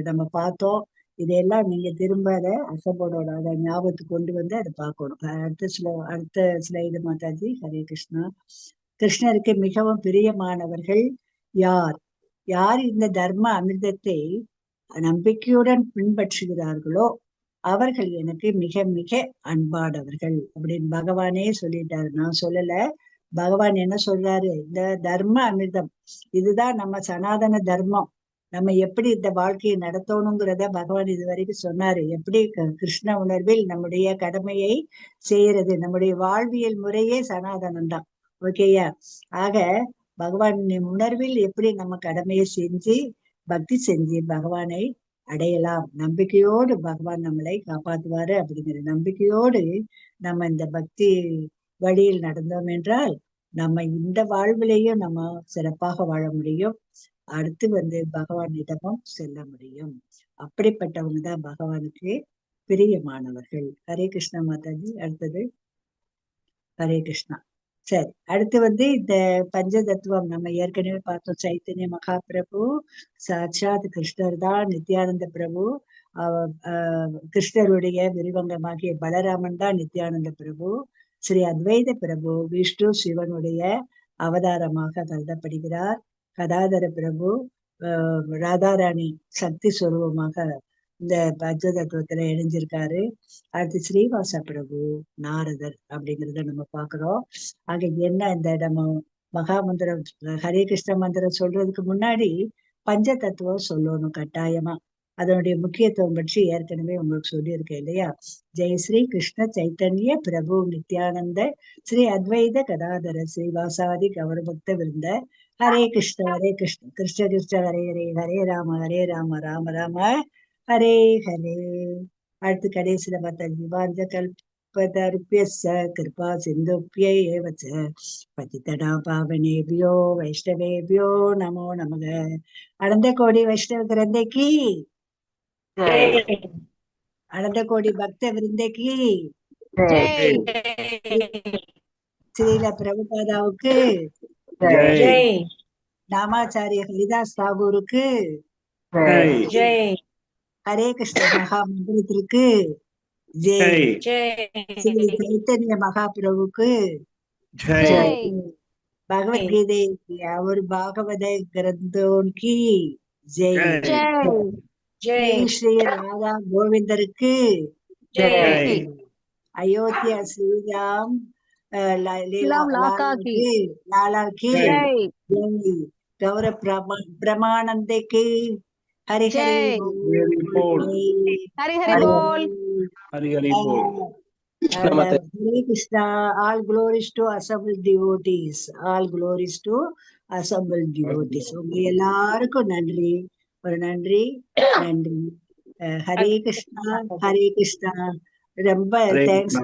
நம்ம பார்த்தோம். இதையெல்லாம் நீங்க திரும்ப அதை அசபோடோட அதை ஞாபகத்துக்கு கொண்டு வந்து அதை பார்க்கணும். அடுத்த ஸ்லைடு மாதாஜி. ஹரே கிருஷ்ணா. கிருஷ்ணருக்கு மிகவும் பிரியமானவர்கள் யார்? யார் இந்த தர்ம அமிர்தத்தை நம்பிக்கையுடன் பின்பற்றுகிறார்களோ அவர்கள் எனக்கு மிக மிக அன்பானவர்கள் அப்படின்னு பகவானே சொல்லிட்டாரு. நான் சொல்லல, பகவான் என்ன சொல்றாரு, இந்த தர்ம அமிர்தம் இதுதான் நம்ம சனாதன தர்மம். நம்ம எப்படி இந்த வாழ்க்கையை நடத்தணுங்கிறத பகவான் இது வரைக்கும் சொன்னாரு. எப்படி கிருஷ்ண உணர்வில் நம்முடைய கடமையை செய்யறது, நம்முடைய வாழ்வியல் முறையே சனாதனம் தான். ஓகேயா? ஆக பகவான் உணர்வில் எப்படி நம்ம கடமையை செஞ்சு பக்தி செஞ்சு பகவானை அடையலாம், நம்பிக்கையோடு பகவான் நம்மளை காப்பாற்றுவாரு அப்படிங்கிற நம்பிக்கையோடு நம்ம இந்த பக்தி வழியில் நடந்தோம் என்றால் நம்ம இந்த வாழ்விலையும் நம்ம சிறப்பாக வாழ முடியும். அடுத்து பகவானிடமும் செல்ல முடியும். அப்படிப்பட்டவங்க தான் பகவானுக்கு பிரியமானவர்கள். ஹரே கிருஷ்ணா மாதாஜி. அடுத்தது ஹரே கிருஷ்ணா. சரி, அடுத்து இந்த பஞ்ச தத்துவம் நம்ம ஏற்கனவே பார்த்தோம். சைத்தன்ய மகாபிரபு சாட்சாத் கிருஷ்ணர் தான், நித்யானந்த பிரபு கிருஷ்ணருடைய விரிவங்கமாகிய பலராமன் தான் நித்யானந்த பிரபு. ஸ்ரீ அத்வைத பிரபு விஷ்ணு சிவனுடைய அவதாரமாக கருதப்படுகிறார். கதாதர பிரபு ராதாராணி சக்தி ஸ்வரூபமாக இந்த பஞ்ச தத்துவத்துல இணைஞ்சிருக்காரு. அடுத்து ஸ்ரீவாச பிரபு நாரதர் அப்படிங்கிறத நம்ம பாக்குறோம். ஆக என்ன, இந்த நம்ம மகாமந்திரம் ஹரே கிருஷ்ண மந்திரம் சொல்றதுக்கு முன்னாடி பஞ்ச தத்துவம் சொல்லணும் கட்டாயமா. அதனுடைய முக்கியத்துவம் பற்றி ஏற்கனவே உங்களுக்கு சொல்லியிருக்கேன் இல்லையா? ஜெய் ஸ்ரீ கிருஷ்ண சைத்தன்ய பிரபு நித்யானந்த ஸ்ரீ அத்வைத கதாதர ஸ்ரீவாசாதி கௌரபக்த விருந்த ஹரே கிருஷ்ண ஹரே கிருஷ்ண கிருஷ்ண கிருஷ்ண ஹரே ஹரே ஹரே ராம ராம ராம ஹரே ஹரே. அடுத்து கடைசியில பார்த்தா ஜீவாஞ்ச கல்பதர்பியஸ்ய கிருபா சிந்துப்யை ஏவச்ச பதிதடா பாவனேபியோ வைஷ்ணவேபியோ நமோ நமக. அனந்த கோடி வைஷ்ணவ கிரந்தைக்கு, அனந்த கோடி பக்த விருந்தைக்கு, ஸ்ரீல பிரபுபாதாவுக்கு, நாமாச்சாரிய ஹரிதாஸ் தாகூருக்கு, ஹரே கிருஷ்ண மகா மந்திரத்திற்கு ஜெய். ஸ்ரீ சைத்தன்ய மகாபிரபுக்கு பகவத்கீதை ஒரு பாகவத கிரந்தோன்கி ஜெய். ஸ்ரீ ராதா கோவிந்தருக்கு, அயோத்தியா ஸ்ரீராம் லாலாக்கு ஜெய். கௌர பிரமானந்தைக்கு ஹரி ஹரி போல். ஹரி ஹரி போல். Hare Krishna. All glories to assembled devotees. All glories to assembled devotees. உங்க எல்லாருக்கும் நன்றி, ஒரு நன்றி நன்றி. ஹரே கிருஷ்ணா ஹரே கிருஷ்ணா. ரொம்ப தேங்க்ஸ்.